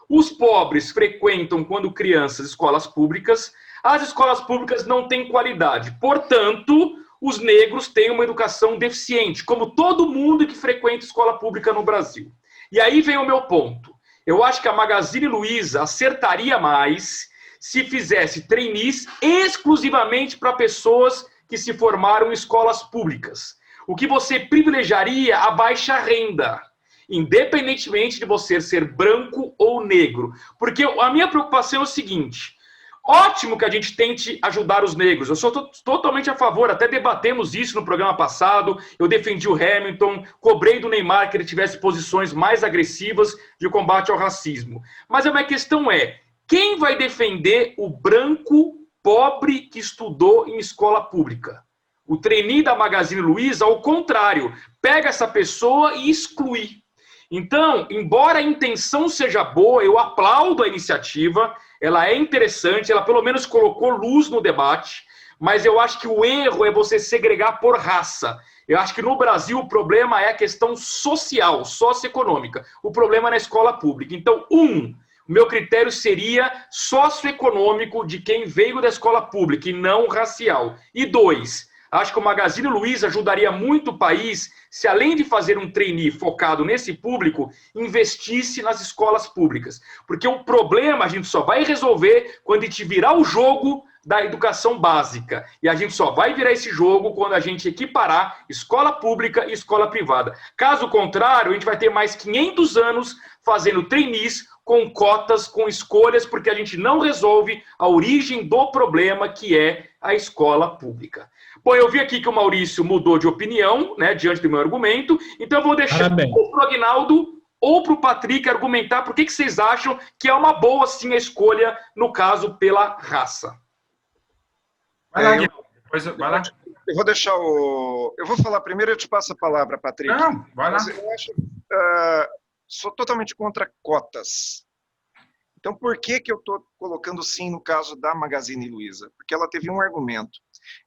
S3: Os pobres frequentam, quando crianças, escolas públicas. As escolas públicas não têm qualidade. Portanto, os negros têm uma educação deficiente, como todo mundo que frequenta escola pública no Brasil. E aí vem o meu ponto. Eu acho que a Magazine Luiza acertaria mais se fizesse trainees exclusivamente para pessoas que se formaram em escolas públicas. O que você privilegiaria a baixa renda, independentemente de você ser branco ou negro. Porque a minha preocupação é o seguinte: ótimo que a gente tente ajudar os negros. Eu sou totalmente a favor, até debatemos isso no programa passado. Eu defendi o Hamilton, cobrei do Neymar que ele tivesse posições mais agressivas de combate ao racismo. Mas a minha questão é, quem vai defender o branco pobre que estudou em escola pública? O trainee da Magazine Luiza, ao contrário, pega essa pessoa e exclui. Então, embora a intenção seja boa, eu aplaudo a iniciativa, ela é interessante, ela pelo menos colocou luz no debate, mas eu acho que o erro é você segregar por raça. Eu acho que no Brasil o problema é a questão social, socioeconômica. O problema é na escola pública. Então, o meu critério seria socioeconômico de quem veio da escola pública e não racial. E 2, acho que o Magazine Luiza ajudaria muito o país se, além de fazer um trainee focado nesse público, investisse nas escolas públicas. Porque o problema a gente só vai resolver quando a gente virar o jogo da educação básica. E a gente só vai virar esse jogo quando a gente equiparar escola pública e escola privada. Caso contrário, a gente vai ter mais 500 anos fazendo trainees com cotas, com escolhas, porque a gente não resolve a origem do problema, que é a escola pública. Bom, eu vi aqui que o Maurício mudou de opinião, né, diante do meu argumento, então eu vou deixar ou para o Aguinaldo ou para o Patrick argumentar por que vocês acham que é uma boa, sim, a escolha, no caso, pela raça.
S4: Vai lá, Aguinaldo. Vai lá.
S1: Eu vou deixar o... Eu vou falar primeiro e eu te passo a palavra, Patrick.
S4: Não, vai lá.
S1: Mas eu acho... sou totalmente contra cotas. Então, por que eu estou colocando sim no caso da Magazine Luiza? Porque ela teve um argumento.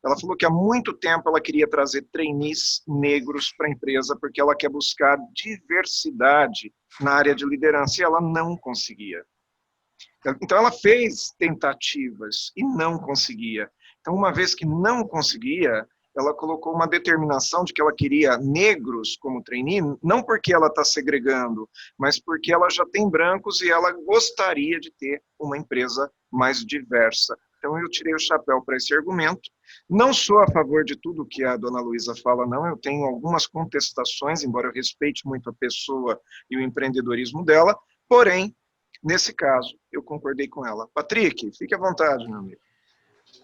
S1: Ela falou que há muito tempo ela queria trazer trainees negros para a empresa, porque ela quer buscar diversidade na área de liderança, e ela não conseguia. Então, ela fez tentativas e não conseguia. Então, uma vez que não conseguia, ela colocou uma determinação de que ela queria negros como trainee, não porque ela está segregando, mas porque ela já tem brancos e ela gostaria de ter uma empresa mais diversa. Então, eu tirei o chapéu para esse argumento. Não sou a favor de tudo que a dona Luiza fala, não. Eu tenho algumas contestações, embora eu respeite muito a pessoa e o empreendedorismo dela. Porém, nesse caso, eu concordei com ela. Patrick, fique à vontade, meu amigo.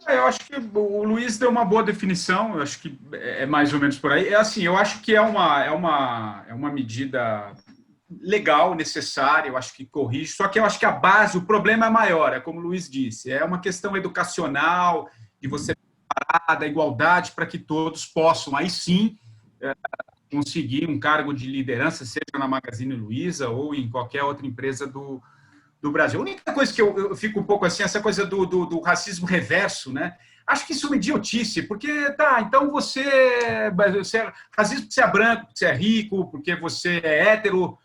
S4: Eu acho que o Luiz deu uma boa definição, eu acho que é mais ou menos por aí. Assim, eu acho que é uma medida legal, necessária, eu acho que corrige, só que eu acho que a base, o problema é maior, é como o Luiz disse, é uma questão educacional, de você preparar, da igualdade, para que todos possam, aí sim, conseguir um cargo de liderança, seja na Magazine Luiza ou em qualquer outra empresa do Brasil. A única coisa que eu fico um pouco assim, essa coisa do racismo reverso, né? Acho que isso é uma idiotice, porque, então você é racismo porque você é branco, porque você é rico, porque você é hétero,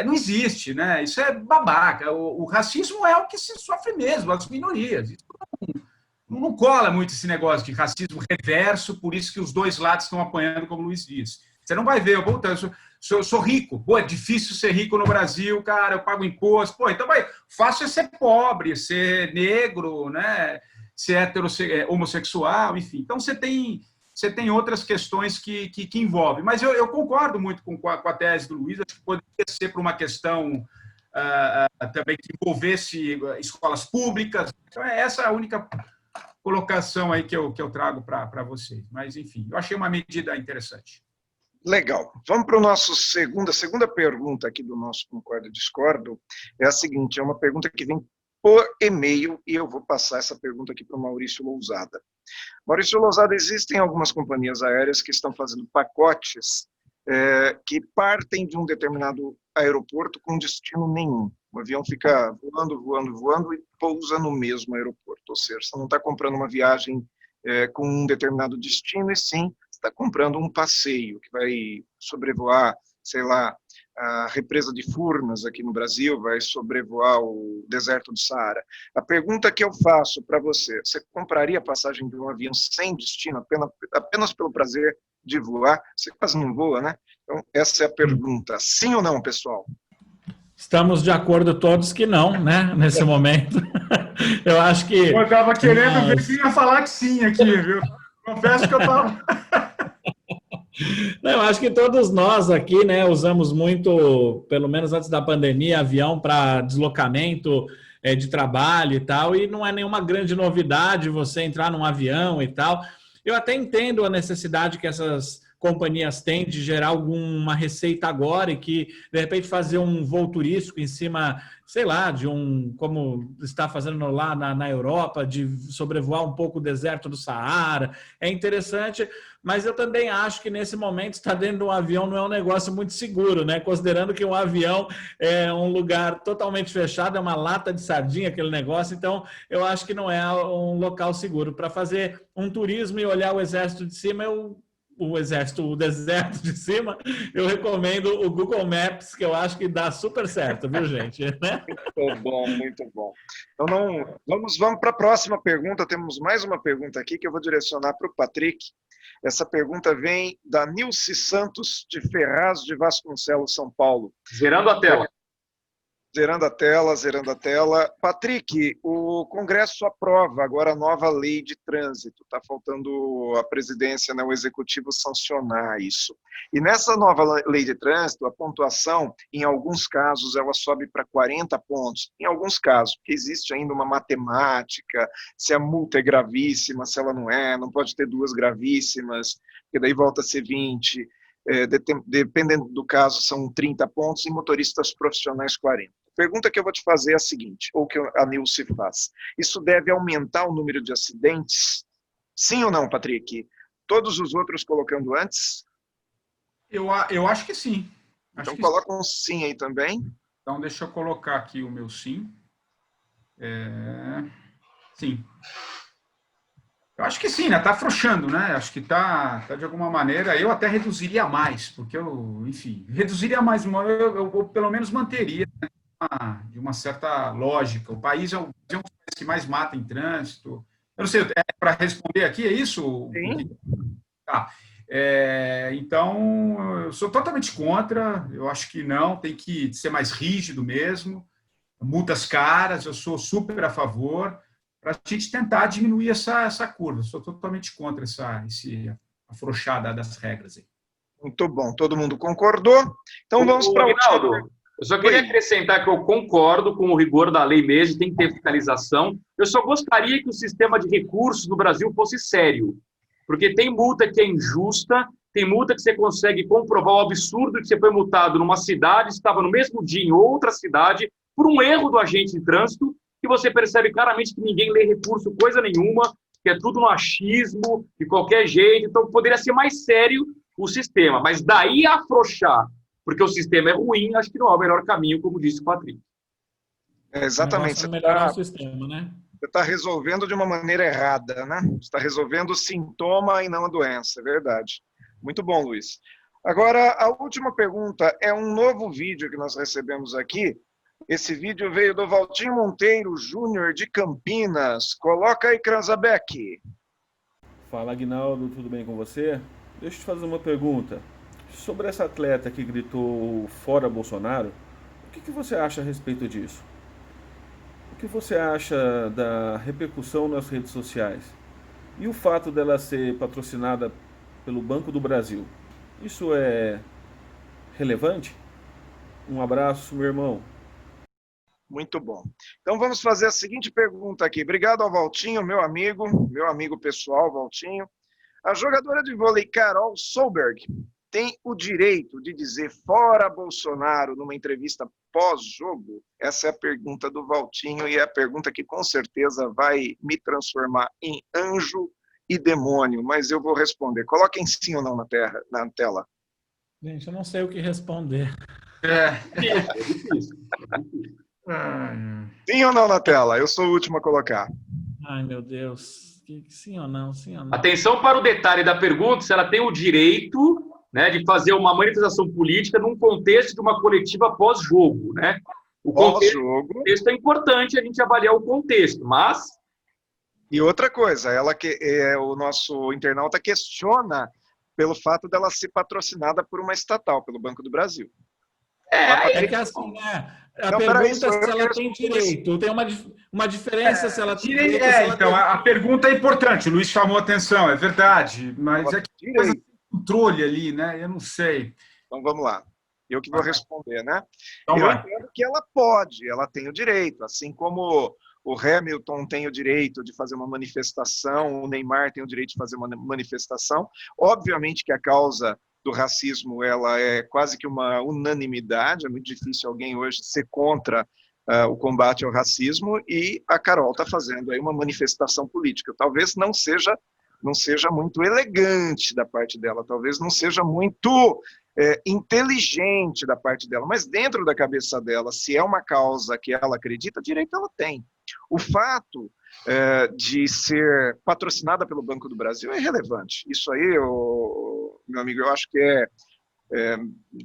S4: não existe, né? Isso é babaca. O racismo é o que se sofre mesmo, as minorias. Isso não cola muito esse negócio de racismo reverso, por isso que os dois lados estão apanhando, como o Luiz disse. Você não vai ver, eu sou rico. Pô, é difícil ser rico no Brasil, cara, eu pago imposto. Pô, então fácil é ser pobre, ser negro, né? Ser homossexual, enfim. Então você tem outras questões que envolvem. Mas eu concordo muito com a tese do Luiz, acho que poderia ser por uma questão também que envolvesse escolas públicas. Então, essa é a única colocação aí que eu trago para vocês. Mas, enfim, eu achei uma medida interessante.
S1: Legal. Vamos para o nosso segunda pergunta aqui do nosso Concordo e Discordo. É a seguinte, é uma pergunta que vem por e-mail e eu vou passar essa pergunta aqui para o Maurício Lousada. Maurício Lousada, existem algumas companhias aéreas que estão fazendo pacotes que partem de um determinado aeroporto com destino nenhum. O avião fica voando e pousa no mesmo aeroporto. Ou seja, você não está comprando uma viagem com um determinado destino, e sim, está comprando um passeio que vai sobrevoar, sei lá, a represa de Furnas aqui no Brasil, vai sobrevoar o deserto do Saara. A pergunta que eu faço para você compraria a passagem de um avião sem destino, apenas pelo prazer de voar? Você quase não voa, né? Então, essa é a pergunta. Sim ou não, pessoal?
S2: Estamos de acordo todos que não, né? Nesse momento. Eu acho que...
S4: Eu estava querendo ver quem ia falar que sim aqui, viu? Confesso que eu estava...
S2: Não, eu acho que todos nós aqui, né, usamos muito, pelo menos antes da pandemia, avião para deslocamento de trabalho e tal, e não é nenhuma grande novidade você entrar num avião e tal. Eu até entendo a necessidade que essas companhias têm de gerar alguma receita agora e que, de repente, fazer um voo turístico em cima, sei lá, de como está fazendo lá na Europa, de sobrevoar um pouco o deserto do Saara, é interessante, mas eu também acho que nesse momento estar dentro de um avião não é um negócio muito seguro, né? Considerando que um avião é um lugar totalmente fechado, é uma lata de sardinha aquele negócio, então eu acho que não é um local seguro. Para fazer um turismo e olhar o exército de cima, o deserto de cima, eu recomendo o Google Maps, que eu acho que dá super certo, viu, gente?
S1: Muito bom, muito bom. Então, vamos para a próxima pergunta. Temos mais uma pergunta aqui que eu vou direcionar para o Patrick. Essa pergunta vem da Nilce Santos, de Ferraz de Vasconcelos, São Paulo.
S3: Zerando a tela.
S1: Zerando a tela. Patrick, o Congresso aprova agora a nova lei de trânsito. Está faltando a presidência, né, o executivo sancionar isso. E nessa nova lei de trânsito, a pontuação, em alguns casos, ela sobe para 40 pontos. Em alguns casos, porque existe ainda uma matemática, se a multa é gravíssima, se ela não pode ter duas gravíssimas, porque daí volta a ser 20. Dependendo do caso, são 30 pontos, e motoristas profissionais 40. A pergunta que eu vou te fazer é a seguinte, ou que a Nilce faz. Isso deve aumentar o número de acidentes? Sim ou não, Patrick? Todos os outros colocando antes?
S4: Eu acho que sim.
S1: Então coloca um sim aí também.
S4: Então deixa eu colocar aqui o meu sim. Sim. Eu acho que sim, né? Está afrouxando, né? Acho que está de alguma maneira. Eu até reduziria mais, porque enfim, reduziria mais, eu pelo menos manteria, né, de uma certa lógica. O país é um dos países que mais mata em trânsito. Eu não sei, para responder aqui, é isso?
S1: Sim.
S4: Tá. Então, eu sou totalmente contra. Eu acho que não, tem que ser mais rígido mesmo. Multas caras, eu sou super a favor, para a gente tentar diminuir essa curva. Sou totalmente contra esse afrouxada das regras aí.
S1: Muito bom, todo mundo concordou. Então vamos para o
S3: Rinaldo, eu só queria acrescentar que eu concordo com o rigor da lei mesmo, tem que ter fiscalização. Eu só gostaria que o sistema de recursos no Brasil fosse sério, porque tem multa que é injusta, tem multa que você consegue comprovar o absurdo que você foi multado numa cidade, estava no mesmo dia em outra cidade, por um erro do agente de trânsito, que você percebe claramente que ninguém lê recurso coisa nenhuma, que é tudo no achismo, de qualquer jeito. Então, poderia ser mais sério o sistema. Mas daí a afrouxar, porque o sistema é ruim, acho que não é o melhor caminho, como disse o Patrick.
S1: Exatamente.
S2: Você melhorar o sistema, né?
S1: Você está resolvendo de uma maneira errada, né? Você está resolvendo o sintoma e não a doença, é verdade. Muito bom, Luiz. Agora, a última pergunta é um novo vídeo que nós recebemos aqui. Esse vídeo veio do Valtinho Monteiro Júnior de Campinas. Coloca aí, Kranzabeck.
S6: Fala, Aguinaldo, tudo bem com você? Deixa eu te fazer uma pergunta. Sobre essa atleta que gritou fora Bolsonaro, o que você acha a respeito disso? O que você acha da repercussão nas redes sociais? E o fato dela ser patrocinada pelo Banco do Brasil? Isso é relevante? Um abraço, meu irmão.
S1: Muito bom. Então vamos fazer a seguinte pergunta aqui. Obrigado ao Valtinho, meu amigo pessoal, Valtinho. A jogadora de vôlei Carol Solberg tem o direito de dizer fora Bolsonaro numa entrevista pós-jogo? Essa é a pergunta do Valtinho e é a pergunta que com certeza vai me transformar em anjo e demônio, mas eu vou responder. Coloquem sim ou não na tela.
S2: Gente, eu não sei o que responder.
S3: É difícil.
S1: Sim ou não na tela? Eu sou o último a colocar.
S2: Ai, meu Deus. Sim ou não? Sim ou não?
S3: Atenção para o detalhe da pergunta, se ela tem o direito, né, de fazer uma manifestação política num contexto de uma coletiva pós-jogo, né? O contexto é importante a gente avaliar o contexto, mas...
S1: E outra coisa, o nosso internauta questiona pelo fato dela ser patrocinada por uma estatal, pelo Banco do Brasil.
S2: É que assim, né? A pergunta é se ela tem direito. Tem uma diferença se ela tem direito.
S4: Então, a pergunta é importante. O Luiz chamou a atenção, é verdade. Mas é que coisa de controle ali, né? Eu não sei.
S1: Então, vamos lá. Eu que vou responder, né?
S4: Então,
S1: eu entendo que ela tem o direito, assim como o Hamilton tem o direito de fazer uma manifestação, o Neymar tem o direito de fazer uma manifestação. Obviamente que a causa do racismo ela é quase que uma unanimidade, é muito difícil alguém hoje ser contra o combate ao racismo, e a Carol está fazendo aí uma manifestação política. Talvez não seja muito elegante da parte dela, talvez não seja muito inteligente da parte dela, mas dentro da cabeça dela, se é uma causa que ela acredita, direito ela tem. O fato de ser patrocinada pelo Banco do Brasil é irrelevante. Isso aí, meu amigo, eu acho que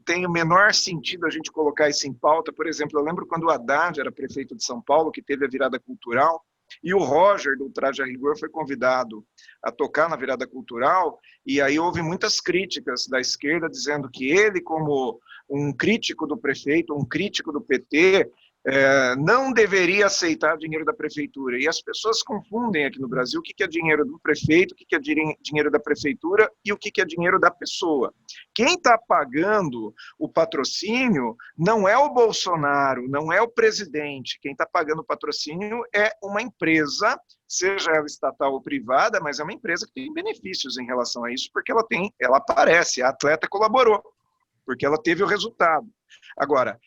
S1: tem o menor sentido a gente colocar isso em pauta. Por exemplo, eu lembro quando o Haddad era prefeito de São Paulo, que teve a virada cultural, e o Roger, do Traje a Rigor, foi convidado a tocar na virada cultural, e aí houve muitas críticas da esquerda, dizendo que ele, como um crítico do prefeito, um crítico do PT, não deveria aceitar dinheiro da prefeitura. E as pessoas confundem aqui no Brasil o que é dinheiro do prefeito, o que é dinheiro da prefeitura e o que é dinheiro da pessoa. Quem está pagando o patrocínio não é o Bolsonaro, não é o presidente. Quem está pagando o patrocínio é uma empresa, seja ela estatal ou privada, mas é uma empresa que tem benefícios em relação a isso, porque ela aparece, a atleta colaborou, porque ela teve o resultado. Agora,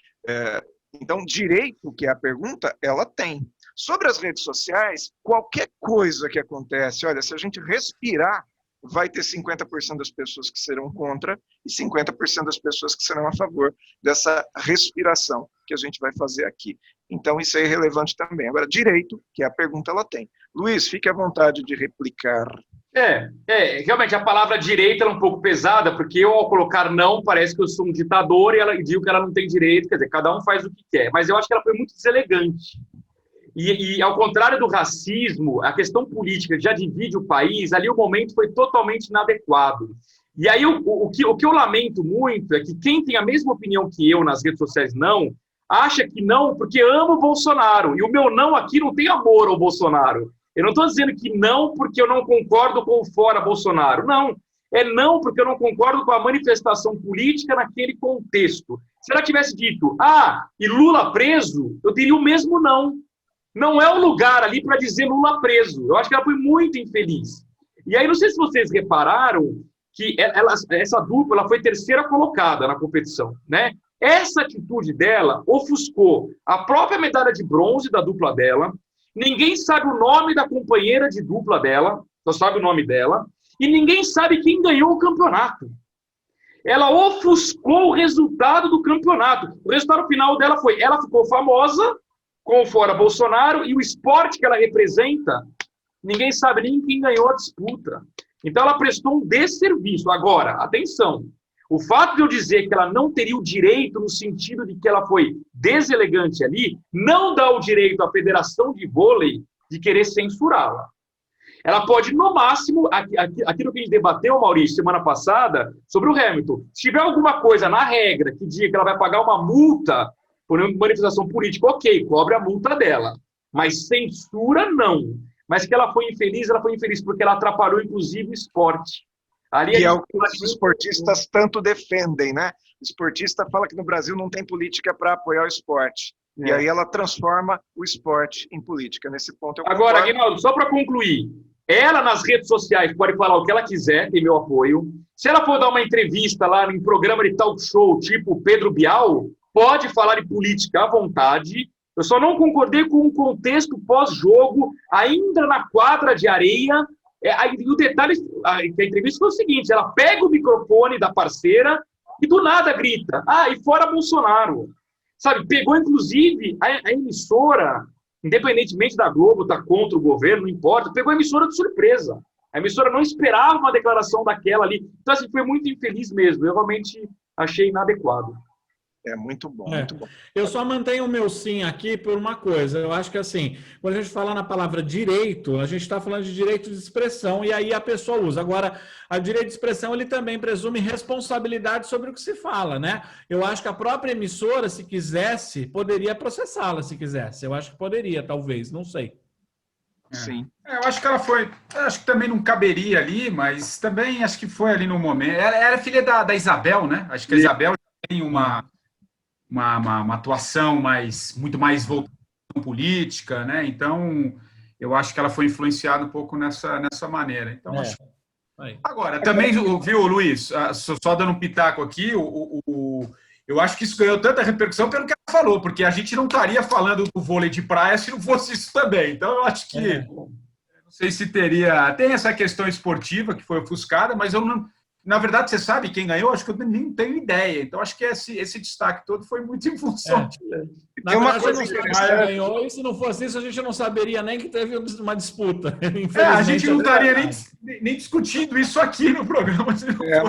S1: então, direito, que é a pergunta, ela tem. Sobre as redes sociais, qualquer coisa que acontece, olha, se a gente respirar, vai ter 50% das pessoas que serão contra e 50% das pessoas que serão a favor dessa respiração que a gente vai fazer aqui. Então, isso é irrelevante também. Agora, direito, que é a pergunta, ela tem. Luiz, fique à vontade de replicar.
S3: Realmente a palavra direito é um pouco pesada, porque eu, ao colocar não, parece que eu sou um ditador e ela digo que ela não tem direito, quer dizer, cada um faz o que quer. Mas eu acho que ela foi muito deselegante. E ao contrário do racismo, a questão política já divide o país, ali o momento foi totalmente inadequado. E aí o que eu lamento muito é que quem tem a mesma opinião que eu nas redes sociais não, acha que não porque ama o Bolsonaro. E o meu não aqui não tem amor ao Bolsonaro. Eu não estou dizendo que não porque eu não concordo com o fora Bolsonaro. Não. É não porque eu não concordo com a manifestação política naquele contexto. Se ela tivesse dito, e Lula preso, eu diria o mesmo não. Não é o lugar ali para dizer Lula preso. Eu acho que ela foi muito infeliz. E aí, não sei se vocês repararam que essa dupla ela foi terceira colocada na competição, né? Essa atitude dela ofuscou a própria medalha de bronze da dupla dela. Ninguém sabe o nome da companheira de dupla dela, só sabe o nome dela, e ninguém sabe quem ganhou o campeonato. Ela ofuscou o resultado do campeonato. O resultado final dela foi, ela ficou famosa com o fora Bolsonaro, e o esporte que ela representa, ninguém sabe nem quem ganhou a disputa. Então ela prestou um desserviço. Agora, atenção, o fato de eu dizer que ela não teria o direito, no sentido de que ela foi deselegante ali, não dá o direito à Federação de Vôlei de querer censurá-la. Ela pode, no máximo, aquilo que a gente debateu, Maurício, semana passada, sobre o Hamilton. Se tiver alguma coisa na regra que diga que ela vai pagar uma multa por manifestação política, ok, cobre a multa dela. Mas censura, não. Mas que ela foi infeliz porque ela atrapalhou, inclusive, o esporte. Ali
S1: que é o que os esportistas tanto defendem, né? O esportista fala que no Brasil não tem política para apoiar o esporte. E aí ela transforma o esporte em política. Nesse ponto eu concordo.
S3: Agora, Aguinaldo, só para concluir, ela nas redes sociais pode falar o que ela quiser, tem meu apoio. Se ela for dar uma entrevista lá em programa de talk show, tipo Pedro Bial, pode falar de política à vontade. Eu só não concordei com o contexto pós-jogo, ainda na quadra de areia. E o detalhe que a entrevista foi o seguinte, ela pega o microfone da parceira e do nada grita, e fora Bolsonaro. Sabe, pegou inclusive a emissora, independentemente da Globo estar contra o governo, não importa, pegou a emissora de surpresa. A emissora não esperava uma declaração daquela ali. Então, assim, foi muito infeliz mesmo. Eu realmente achei inadequado.
S1: É muito bom, muito bom.
S2: Eu só mantenho o meu sim aqui por uma coisa. Eu acho que, assim, quando a gente fala na palavra direito, a gente está falando de direito de expressão e aí a pessoa usa. Agora, a direito de expressão, ele também presume responsabilidade sobre o que se fala, né? Eu acho que a própria emissora, se quisesse, poderia processá-la, se quisesse. Eu acho que poderia, talvez, não sei.
S1: Sim.
S4: Eu acho que ela foi... Acho que também não caberia ali, mas também acho que foi ali no momento. Ela era filha da Isabel, né? Acho que a Isabel tem uma atuação muito mais voltada à política, né? Então, eu acho que ela foi influenciada um pouco nessa maneira. Então, acho... Agora, também, viu, Luiz, só dando um pitaco aqui, eu acho que isso ganhou tanta repercussão pelo que ela falou, porque a gente não estaria falando do vôlei de praia se não fosse isso também. Então, eu acho que... Não sei se teria... Tem essa questão esportiva que foi ofuscada, mas eu não... Na verdade, você sabe quem ganhou? Acho que eu nem tenho ideia. Então, acho que esse destaque todo foi muito em função de...
S2: Na verdade, eu não sei quem ganhou, e se não fosse isso, a gente não saberia nem que teve uma disputa.
S4: A gente não estaria nem discutindo isso aqui no programa.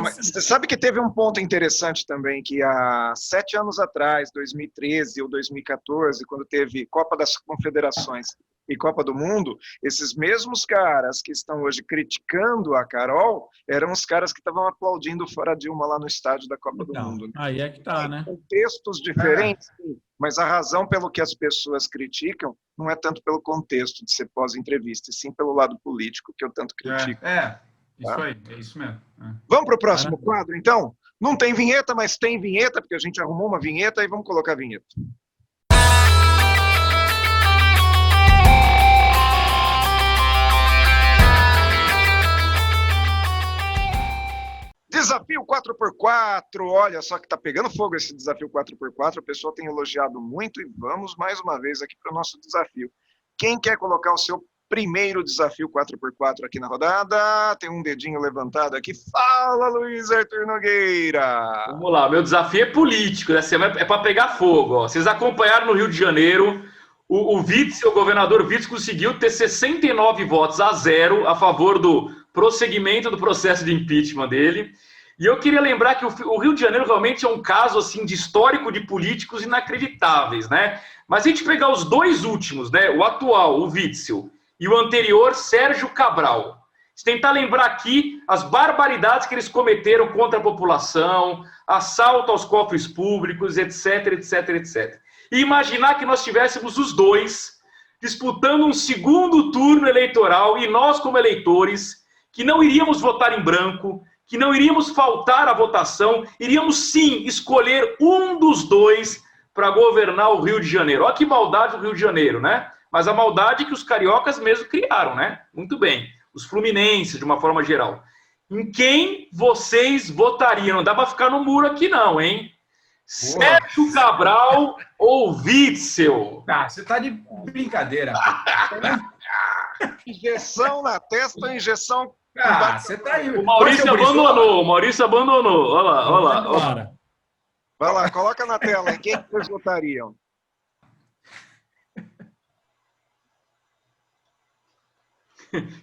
S1: Mas você sabe que teve um ponto interessante também, que há 7 anos atrás, 2013 ou 2014, quando teve Copa das Confederações e Copa do Mundo, esses mesmos caras que estão hoje criticando a Carol eram os caras que estavam aplaudindo fora Dilma lá no estádio da Copa do Mundo.
S2: Aí é que tá, né?
S1: Contextos diferentes, sim, mas a razão pelo que as pessoas criticam não é tanto pelo contexto de ser pós-entrevista, e sim pelo lado político que eu tanto critico.
S4: Isso aí, é isso mesmo.
S1: Vamos para o próximo quadro, então? Não tem vinheta, mas tem vinheta, porque a gente arrumou uma vinheta e vamos colocar a vinheta. Desafio 4x4, olha só que está pegando fogo esse desafio 4x4, o pessoal tem elogiado muito e vamos mais uma vez aqui para o nosso desafio. Quem quer colocar o seu primeiro desafio 4x4 aqui na rodada. Tem um dedinho levantado aqui. Fala, Luiz Arthur Nogueira!
S3: Vamos lá, meu desafio é político, essa semana é para pegar fogo. Ó. Vocês acompanharam no Rio de Janeiro, o Witzel, o governador Witzel, conseguiu ter 69 votos a 0 a favor do prosseguimento do processo de impeachment dele. E eu queria lembrar que o Rio de Janeiro realmente é um caso assim de histórico de políticos inacreditáveis, né? Mas se a gente pegar os dois últimos, né, o atual, o Witzel, e o anterior, Sérgio Cabral, se tentar lembrar aqui as barbaridades que eles cometeram contra a população, assalto aos cofres públicos, etc, etc, etc. E imaginar que nós tivéssemos os dois disputando um segundo turno eleitoral e nós, como eleitores, que não iríamos votar em branco, que não iríamos faltar à votação, iríamos sim escolher um dos dois para governar o Rio de Janeiro. Olha que maldade o Rio de Janeiro, né? Mas a maldade que os cariocas mesmo criaram, né? Muito bem. Os fluminenses, de uma forma geral. Em quem vocês votariam? Não dá para ficar no muro aqui não, hein? Boa. Sérgio Cabral ou Witzel?
S4: Ah, você tá de brincadeira.
S1: Injeção na testa ou injeção...
S4: Ah, você tá aí.
S3: O Maurício abandonou, o Maurício abandonou. Olha lá, olha lá. Olha lá.
S1: Vai lá, coloca na tela. Em quem vocês votariam?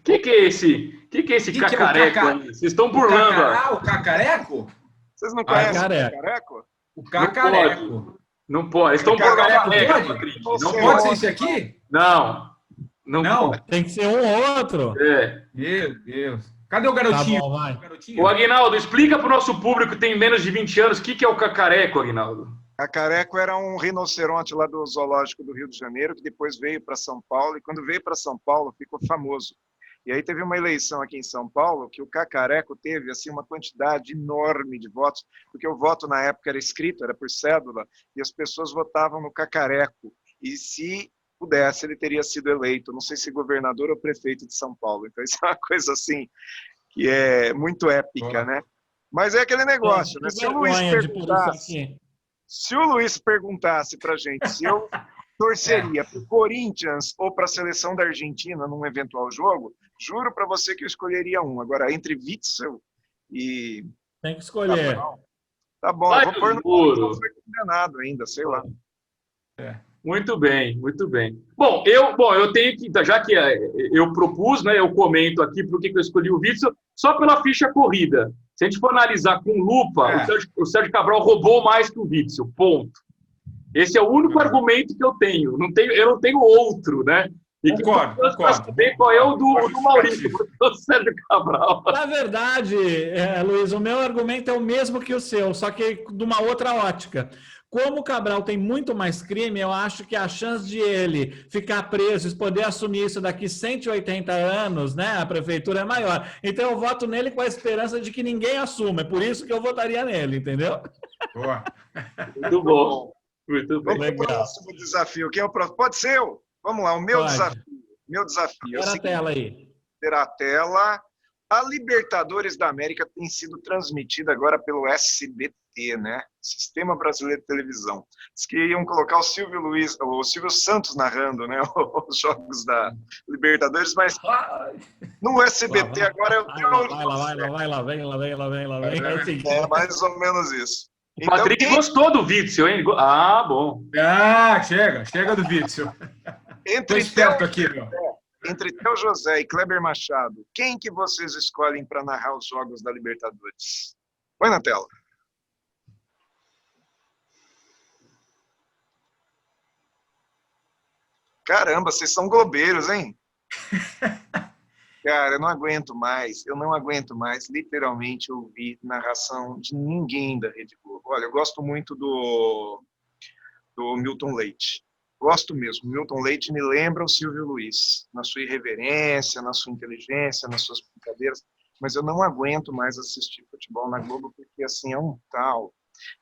S3: Que é esse? Que é esse cacareco aí? Vocês estão burlando.
S4: O cacareco?
S1: Vocês não conhecem o cacareco?
S4: O cacareco.
S3: Não pode. Eles estão burlando.
S4: Não pode ser esse aqui?
S3: Não. Não.
S2: Tem que ser um ou outro.
S3: É.
S4: Meu Deus. Cadê o garotinho?
S2: Tá bom, vai.
S3: O Aguinaldo, explica para o nosso público que tem menos de 20 anos o que é o cacareco, Aguinaldo.
S1: Cacareco era um rinoceronte lá do zoológico do Rio de Janeiro, que depois veio para São Paulo, e quando veio para São Paulo ficou famoso. E aí teve uma eleição aqui em São Paulo que o cacareco teve assim uma quantidade enorme de votos, porque o voto na época era escrito, era por cédula, e as pessoas votavam no cacareco. E se pudesse, ele teria sido eleito, não sei se governador ou prefeito de São Paulo. Então isso é uma coisa assim que é muito épica, né? Mas é aquele negócio, né? Se o Luiz perguntasse pra gente se eu torceria para o Corinthians ou para a seleção da Argentina num eventual jogo, juro para você que eu escolheria um. Agora, entre Witzel e...
S2: Tem que escolher.
S1: Tá bom, eu vou pôr no não foi condenado ainda, sei lá.
S3: Muito bem, muito bem. Bom, eu tenho que, já que eu propus, né, eu comento aqui por que eu escolhi o Witzel, só pela ficha corrida. Se a gente for analisar com lupa, o Sérgio Cabral roubou mais que o Witzel, ponto. Esse é o único argumento que eu tenho. Eu não tenho outro, né? E
S4: concordo.
S3: Para saber qual é o do Maurício, o Sérgio Cabral.
S2: Na verdade, Luiz, o meu argumento é o mesmo que o seu, só que de uma outra ótica. Como o Cabral tem muito mais crime, eu acho que a chance de ele ficar preso e poder assumir isso daqui 180 anos, né, a prefeitura é maior. Então eu voto nele com a esperança de que ninguém assuma. É por isso que eu votaria nele, entendeu?
S4: Boa.
S3: Muito bom. Muito bem.
S1: Vamos para o próximo desafio. Quem é o próximo? Pode ser eu? Vamos lá, o meu desafio. Meu desafio.
S2: Era a tela aí.
S1: Terá a tela. A Libertadores da América tem sido transmitida agora pelo SBT, né? Sistema Brasileiro de Televisão. Diz que iam colocar o Silvio Santos narrando, né? Os jogos da Libertadores, mas no SBT agora é o
S2: Vai lá, vem.
S1: É mais ou menos isso.
S3: O Patrick gostou do Witzel, hein? Ah, bom.
S4: Ah, chega do Witzel.
S1: Entre Theo José e Kleber Machado, quem que vocês escolhem para narrar os jogos da Libertadores? Põe na tela. Caramba, vocês são globeiros, hein? Cara, eu não aguento mais, literalmente, ouvir narração de ninguém da Rede Globo. Olha, eu gosto muito do Milton Leite. Gosto mesmo. Milton Leite me lembra o Silvio Luiz, na sua irreverência, na sua inteligência, nas suas brincadeiras, mas eu não aguento mais assistir futebol na Globo, porque assim, é um tal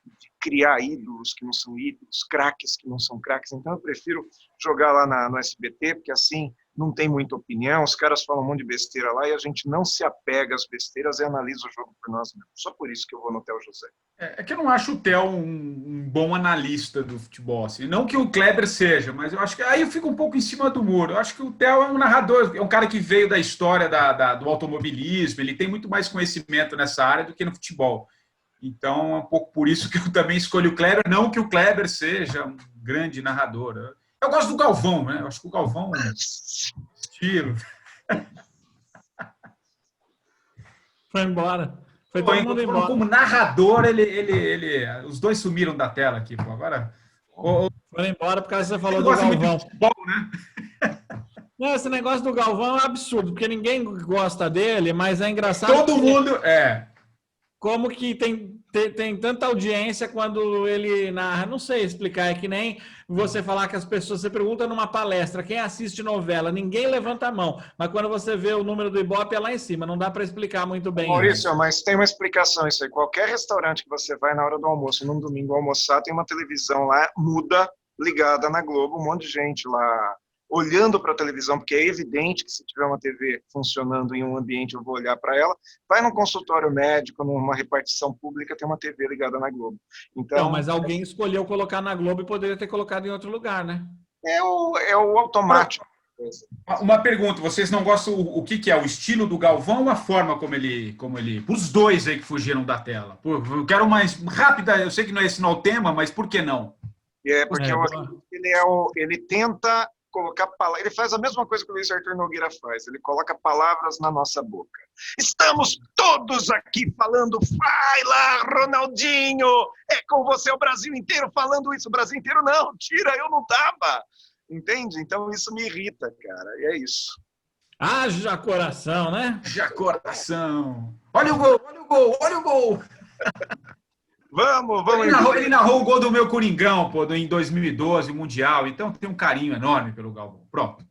S1: de criar ídolos que não são ídolos, craques que não são craques. Então eu prefiro jogar lá no SBT, porque assim não tem muita opinião, os caras falam um monte de besteira lá e a gente não se apega às besteiras e analisa o jogo por nós mesmos. Só por isso que eu vou no Theo José.
S4: É que eu não acho o Theo um bom analista do futebol. Assim. Não que o Kleber seja, mas eu acho que aí eu fico um pouco em cima do muro. Eu acho que o Theo é um narrador, é um cara que veio da história do automobilismo, ele tem muito mais conhecimento nessa área do que no futebol. Então é um pouco por isso que eu também escolho o Kleber, não que o Kleber seja um grande narrador. Eu gosto do Galvão, né? Eu acho que o Galvão é estilo.
S2: Foi embora. Foi todo mundo embora.
S4: Como narrador, os dois sumiram da tela aqui. Pô. Agora.
S2: Foi embora por causa que você falou do Galvão. Futebol, né? Não, esse negócio do Galvão é um absurdo, porque ninguém gosta dele, mas é engraçado.
S4: Todo mundo.
S2: Como que tem tanta audiência quando ele narra, não sei explicar, é que nem você falar que as pessoas, você pergunta numa palestra, quem assiste novela, ninguém levanta a mão, mas quando você vê o número do Ibope é lá em cima, não dá para explicar muito bem.
S1: Maurício, mas tem uma explicação isso aí, qualquer restaurante que você vai na hora do almoço, num domingo almoçar, tem uma televisão lá, muda, ligada na Globo, um monte de gente lá olhando para a televisão, porque é evidente que se tiver uma TV funcionando em um ambiente, eu vou olhar para ela. Vai num consultório médico, numa repartição pública, tem uma TV ligada na Globo. Então,
S2: não, mas alguém escolheu colocar na Globo e poderia ter colocado em outro lugar, né?
S1: É o automático.
S4: Uma pergunta, vocês não gostam o que é? O estilo do Galvão ou a forma como ele... Os dois aí que fugiram da tela. Eu quero mais rápida, eu sei que não é esse não o tema, mas por que não?
S1: Porque ele tenta colocar palavras, ele faz a mesma coisa que o Luiz Arthur Nogueira faz, ele coloca palavras na nossa boca. Estamos todos aqui falando, vai lá, Ronaldinho, é com você o Brasil inteiro falando isso, o Brasil inteiro não, tira, eu não tava, entende? Então isso me irrita, cara, e é isso.
S2: Haja coração, né?
S4: Haja coração. Olha o gol, olha o gol, olha o gol.
S1: Vamos.
S4: Ele narrou o gol do meu Coringão, pô, em 2012, o Mundial. Então tem um carinho enorme pelo Galvão. Pronto.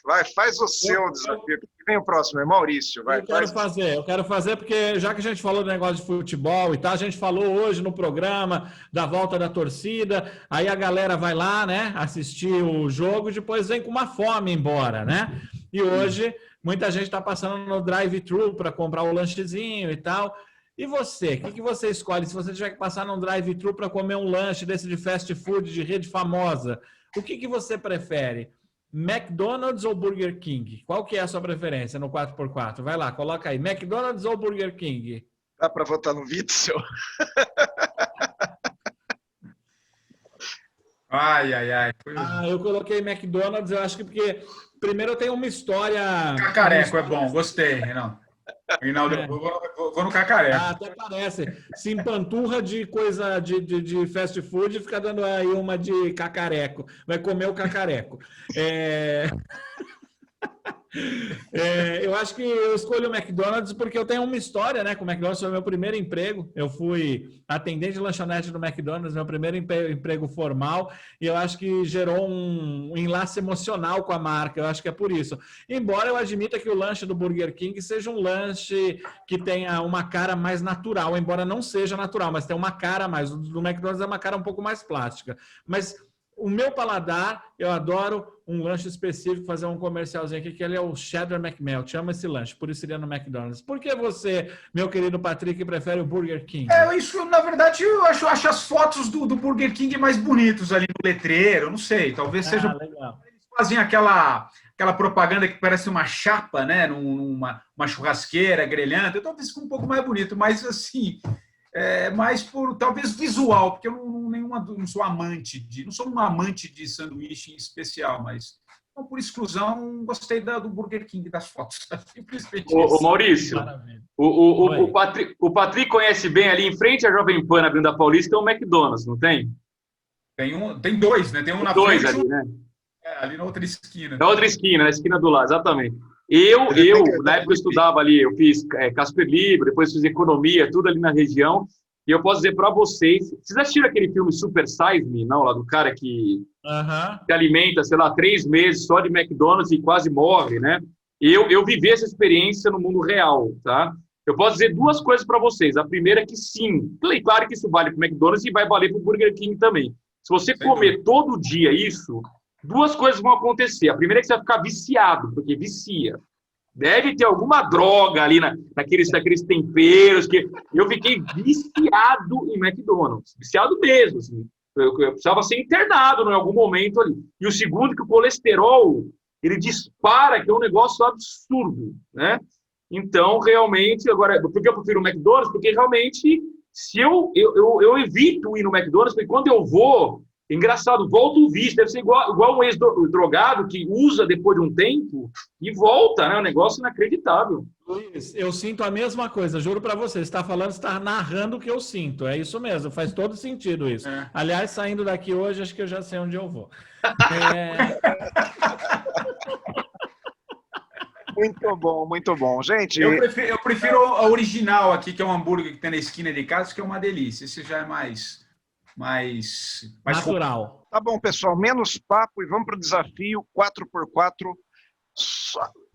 S1: Vai, faz o seu desafio. Vem o próximo, é Maurício. Vai,
S2: eu quero fazer porque já que a gente falou do negócio de futebol e tal, a gente falou hoje no programa da volta da torcida, aí a galera vai lá, né, assistir o jogo e depois vem com uma fome embora, né? E hoje muita gente está passando no drive-thru para comprar o lanchezinho e tal. E você? O que você escolhe? Se você tiver que passar num drive-thru para comer um lanche desse de fast food de rede famosa, o que você prefere? McDonald's ou Burger King? Qual que é a sua preferência no 4x4? Vai lá, coloca aí. McDonald's ou Burger King?
S1: Dá para votar no Witzel?
S4: Ai.
S2: Eu coloquei McDonald's, eu acho que porque... Primeiro eu tenho uma história...
S4: Cacareco é bom, gostei, Reinaldo. Reinaldo, vou no Cacareco.
S2: Até parece. Se empanturra de coisa de fast food e fica dando aí uma de cacareco. Vai comer o cacareco. Eu acho que eu escolho o McDonald's porque eu tenho uma história, né? Com o McDonald's foi meu primeiro emprego. Eu fui atendente de lanchonete do McDonald's, meu primeiro emprego formal, e eu acho que gerou um enlace emocional com a marca. Eu acho que é por isso. Embora eu admita que o lanche do Burger King seja um lanche que tenha uma cara mais natural, embora não seja natural, mas tem uma cara mais. O do McDonald's é uma cara um pouco mais plástica. Mas o meu paladar, eu adoro um lanche específico, fazer um comercialzinho aqui, que ele é o Cheddar McMelt. Chama esse lanche, por isso seria no McDonald's. Por que você, meu querido Patrick, prefere o Burger King?
S4: Isso, na verdade, eu acho as fotos do Burger King mais bonitos ali no letreiro, não sei, talvez seja...
S2: Legal.
S4: Eles fazem aquela propaganda que parece uma chapa, né, numa churrasqueira grelhando, então talvez fique um pouco mais bonito, mas assim... mais por talvez visual, porque eu não sou amante não sou um amante de sanduíche em especial, mas não, por exclusão gostei do Burger King, das fotos.
S3: Ô Maurício, o Patrick conhece bem ali em frente à Jovem Pan, na Avenida Paulista, tem um McDonald's, não tem?
S4: Tem dois, né? Tem um na
S3: dois
S4: frente,
S3: ali, né?
S4: Ali na outra esquina.
S3: Na outra esquina, na esquina do lado, exatamente. Eu na época eu estudava ali, eu fiz Casper Libro, depois fiz economia, tudo ali na região, e eu posso dizer para vocês assistiram aquele filme Super Size Me, não? Lá do cara que se alimenta, sei lá, 3 meses só de McDonald's e quase morre, né? Eu vivi essa experiência no mundo real, tá? Eu posso dizer duas coisas para vocês. A primeira é que sim, claro que isso vale para o McDonald's e vai valer para o Burger King também. Se você comer todo dia isso, duas coisas vão acontecer. A primeira é que você vai ficar viciado, porque vicia. Deve ter alguma droga ali naqueles temperos. Eu fiquei viciado em McDonald's. Viciado mesmo. Assim. Eu precisava ser internado em algum momento ali. E o segundo, que o colesterol, ele dispara, que é um negócio absurdo, né? Então, realmente, agora, por que eu prefiro o McDonald's? Porque realmente, se eu evito ir no McDonald's, porque quando eu vou, engraçado, volta o vício, deve ser igual um ex-drogado que usa depois de um tempo e volta, né? Um negócio inacreditável.
S2: Luiz, eu sinto a mesma coisa, juro para você. Você está falando, você está narrando o que eu sinto. É isso mesmo, faz todo sentido isso. Aliás, saindo daqui hoje, acho que eu já sei onde eu vou.
S1: Muito bom. Gente,
S4: eu prefiro a original aqui, que é um hambúrguer que tem na esquina de casa, que é uma delícia. Esse já é mais
S2: natural.
S1: Tá bom, pessoal, menos papo e vamos para o desafio 4x4.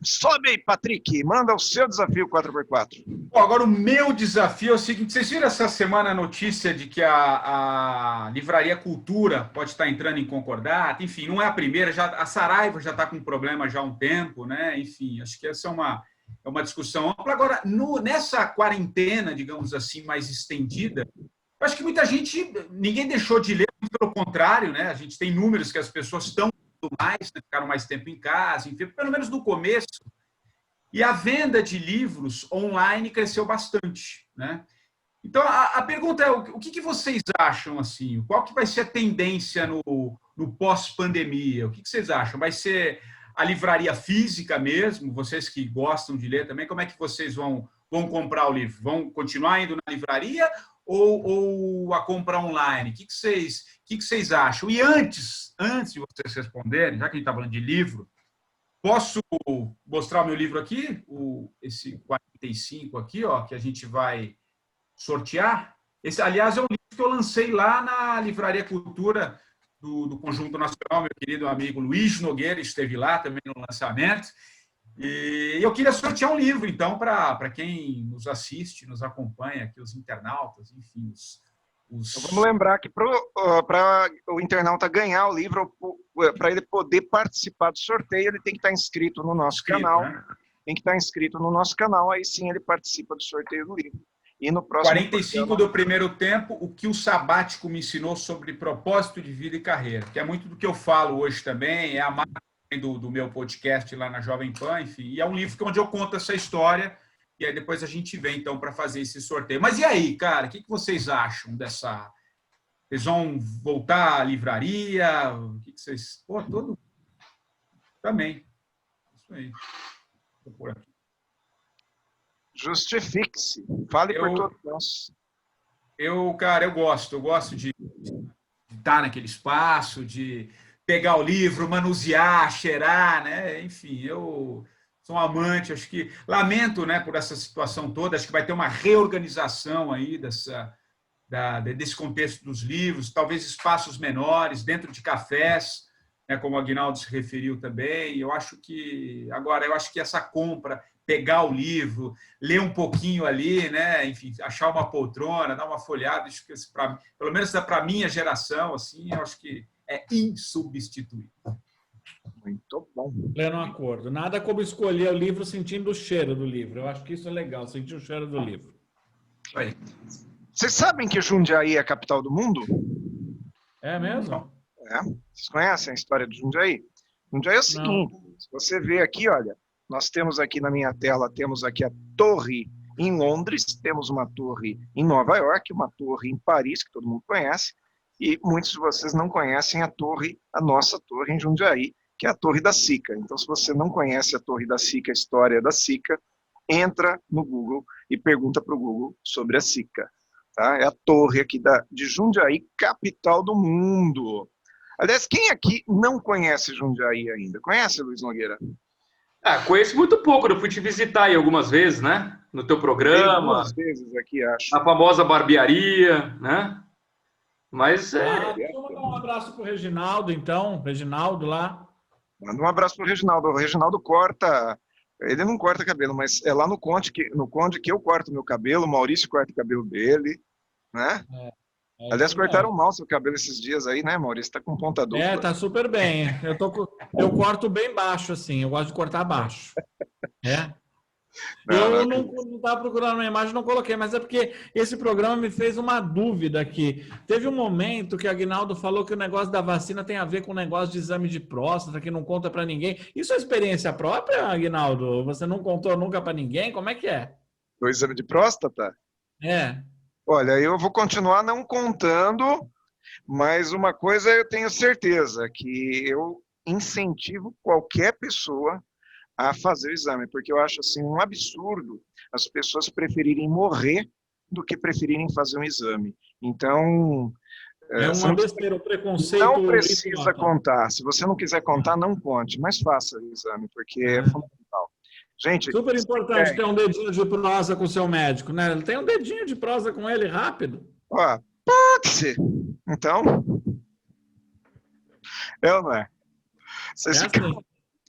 S1: Sobe aí, Patrick, manda o seu desafio 4x4.
S4: Bom, agora o meu desafio é o seguinte: vocês viram essa semana a notícia de que a Livraria Cultura pode estar entrando em concordata? Enfim, não é a primeira, a Saraiva já está com problema já há um tempo, né? Enfim, acho que essa é uma discussão ampla. Agora, nessa quarentena, digamos assim, mais estendida, eu acho que ninguém deixou de ler, pelo contrário, né? A gente tem números que as pessoas estão mais, né? Ficaram mais tempo em casa, enfim, pelo menos no começo. E a venda de livros online cresceu bastante, né? Então, a pergunta é, o que vocês acham, assim? Qual que vai ser a tendência no pós-pandemia? O que vocês acham? Vai ser a livraria física mesmo? Vocês que gostam de ler também, como é que vocês vão comprar o livro? Vão continuar indo na livraria ou a compra online? O que vocês acham? E antes de vocês responderem, já que a gente está falando de livro, posso mostrar o meu livro aqui? Esse 45 aqui, ó, que a gente vai sortear. Esse, aliás, é um livro que eu lancei lá na Livraria Cultura do Conjunto Nacional. Meu querido amigo Luiz Nogueira esteve lá também no lançamento. E eu queria sortear um livro, então, para quem nos assiste, nos acompanha, aqui, os internautas, enfim,
S1: Então, vamos lembrar que para o internauta ganhar o livro, para ele poder participar do sorteio, ele tem que estar inscrito no nosso canal. Né? Tem que estar inscrito no nosso canal, aí sim ele participa do sorteio do livro. E no próximo
S4: 45 programa... do primeiro tempo, o que o sabático me ensinou sobre propósito de vida e carreira, que é muito do que eu falo hoje também, é a marca do meu podcast lá na Jovem Pan, enfim, e é um livro onde eu conto essa história, e aí depois a gente vem, então, para fazer esse sorteio. Mas e aí, cara, o que vocês acham dessa... Vocês vão voltar à livraria? O que vocês... Pô, todo... Também. Isso aí. Vou por aqui.
S1: Justifique-se. Fale por todos nós.
S4: Cara, eu gosto de estar naquele espaço, de pegar o livro, manusear, cheirar, né? Enfim, eu sou um amante, acho que lamento, né, por essa situação toda, acho que vai ter uma reorganização aí desse contexto dos livros, talvez espaços menores, dentro de cafés, né, como o Aguinaldo se referiu também. Eu acho que essa compra, pegar o livro, ler um pouquinho ali, né, enfim, achar uma poltrona, dar uma folhada, acho que pelo menos para a minha geração, assim, eu acho que é insubstituível.
S1: Muito bom.
S2: Pleno acordo. Nada como escolher o livro sentindo o cheiro do livro. Eu acho que isso é legal, sentir o cheiro do livro.
S4: Aí.
S1: Vocês sabem que Jundiaí é a capital do mundo?
S2: É mesmo?
S1: É. Vocês conhecem a história de Jundiaí? Jundiaí é o seguinte, se você vê aqui, olha, nós temos aqui na minha tela, temos aqui a torre em Londres, temos uma torre em Nova York, uma torre em Paris, que todo mundo conhece, e muitos de vocês não conhecem a nossa torre em Jundiaí, que é a Torre da Sica. Então, se você não conhece a Torre da Sica, a história da Sica, entra no Google e pergunta para o Google sobre a Sica. Tá? É a torre aqui de Jundiaí, capital do mundo. Aliás, quem aqui não conhece Jundiaí ainda? Conhece, Luiz Nogueira?
S3: Conheço muito pouco, eu fui te visitar aí algumas vezes, né? No teu programa.
S1: Algumas vezes aqui, acho.
S3: A famosa barbearia, né? Mas
S2: deixa eu mandar um abraço pro Reginaldo, então. Reginaldo lá.
S1: Manda um abraço pro Reginaldo. O Reginaldo corta Ele não corta cabelo, mas é lá no Conde que eu corto meu cabelo, o Maurício corta o cabelo dele, né? Aliás, cortaram mal seu cabelo esses dias aí, né, Maurício? Tá com ponta dupla.
S2: Tá super bem. Eu corto bem baixo, assim. Eu gosto de cortar baixo. Eu não estava procurando uma imagem, não coloquei, mas é porque esse programa me fez uma dúvida aqui. Teve um momento que o Aguinaldo falou que o negócio da vacina tem a ver com o negócio de exame de próstata, que não conta para ninguém. Isso é experiência própria, Aguinaldo? Você não contou nunca para ninguém? Como é que é?
S1: O exame de próstata? Olha, eu vou continuar não contando, mas uma coisa eu tenho certeza, que eu incentivo qualquer pessoa a fazer o exame, porque eu acho assim um absurdo as pessoas preferirem morrer do que preferirem fazer um exame. Então,
S2: uma besteira, o preconceito.
S1: Não precisa contar. Se você não quiser contar, não conte, mas faça o exame, porque é fundamental. Gente,
S2: super importante ter um dedinho de prosa com o seu médico, né? Ele tem um dedinho de prosa com ele rápido.
S1: Pode ser. Então, ou não é?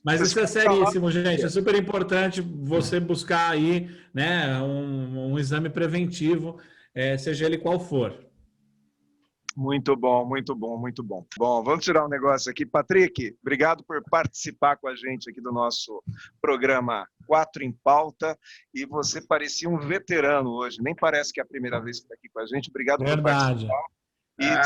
S2: Mas isso é seríssimo, gente. É super importante você buscar aí, né, um exame preventivo, seja ele qual for.
S1: Muito bom, muito bom, muito bom. Bom, vamos tirar um negócio aqui. Patrick, obrigado por participar com a gente aqui do nosso programa 4 em Pauta. E você parecia um veterano hoje. Nem parece que é a primeira vez que está aqui com a gente. Obrigado por participar.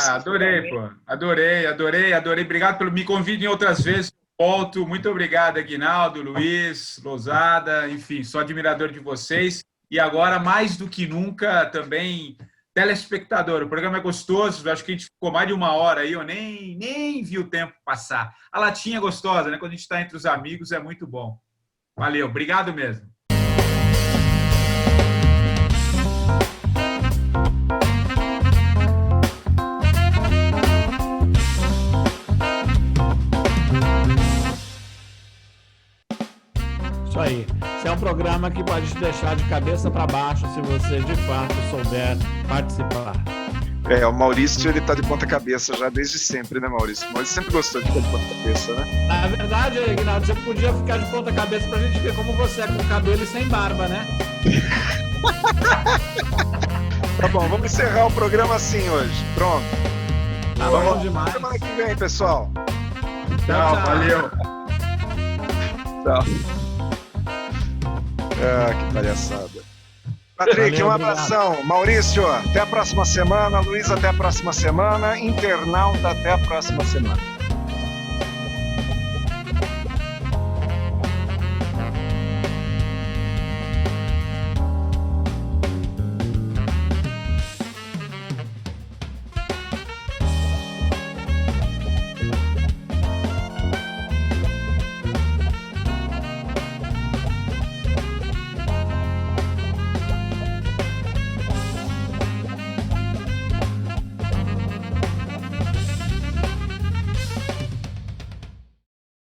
S4: Adorei, pô. Adorei. Obrigado pelo me convite em outras vezes. Volto. Muito obrigado, Aguinaldo, Luiz, Lousada. Enfim, sou admirador de vocês. E agora, mais do que nunca, também... telespectador, o programa é gostoso, acho que a gente ficou mais de 1 hora aí, eu nem vi o tempo passar. A latinha é gostosa, né? Quando a gente está entre os amigos, é muito bom. Valeu, obrigado mesmo.
S2: Isso aí. Esse é um programa que pode te deixar de cabeça para baixo se você, de fato, souber participar.
S1: O Maurício, ele tá de ponta cabeça já desde sempre, né, Maurício? O Maurício sempre gostou de ficar de ponta cabeça, né?
S2: Na verdade, Aguinaldo, você podia ficar de ponta cabeça pra gente ver como você é com cabelo e sem barba, né?
S1: Tá bom, vamos encerrar o programa assim hoje. Pronto.
S2: Tá bom demais.
S1: Semana que vem, pessoal.
S4: Tchau, valeu.
S1: Tchau. Que palhaçada. Patrick, valeu, um abração. Obrigado. Maurício, até a próxima semana. Luiz, até a próxima semana. Internauta, até a próxima semana.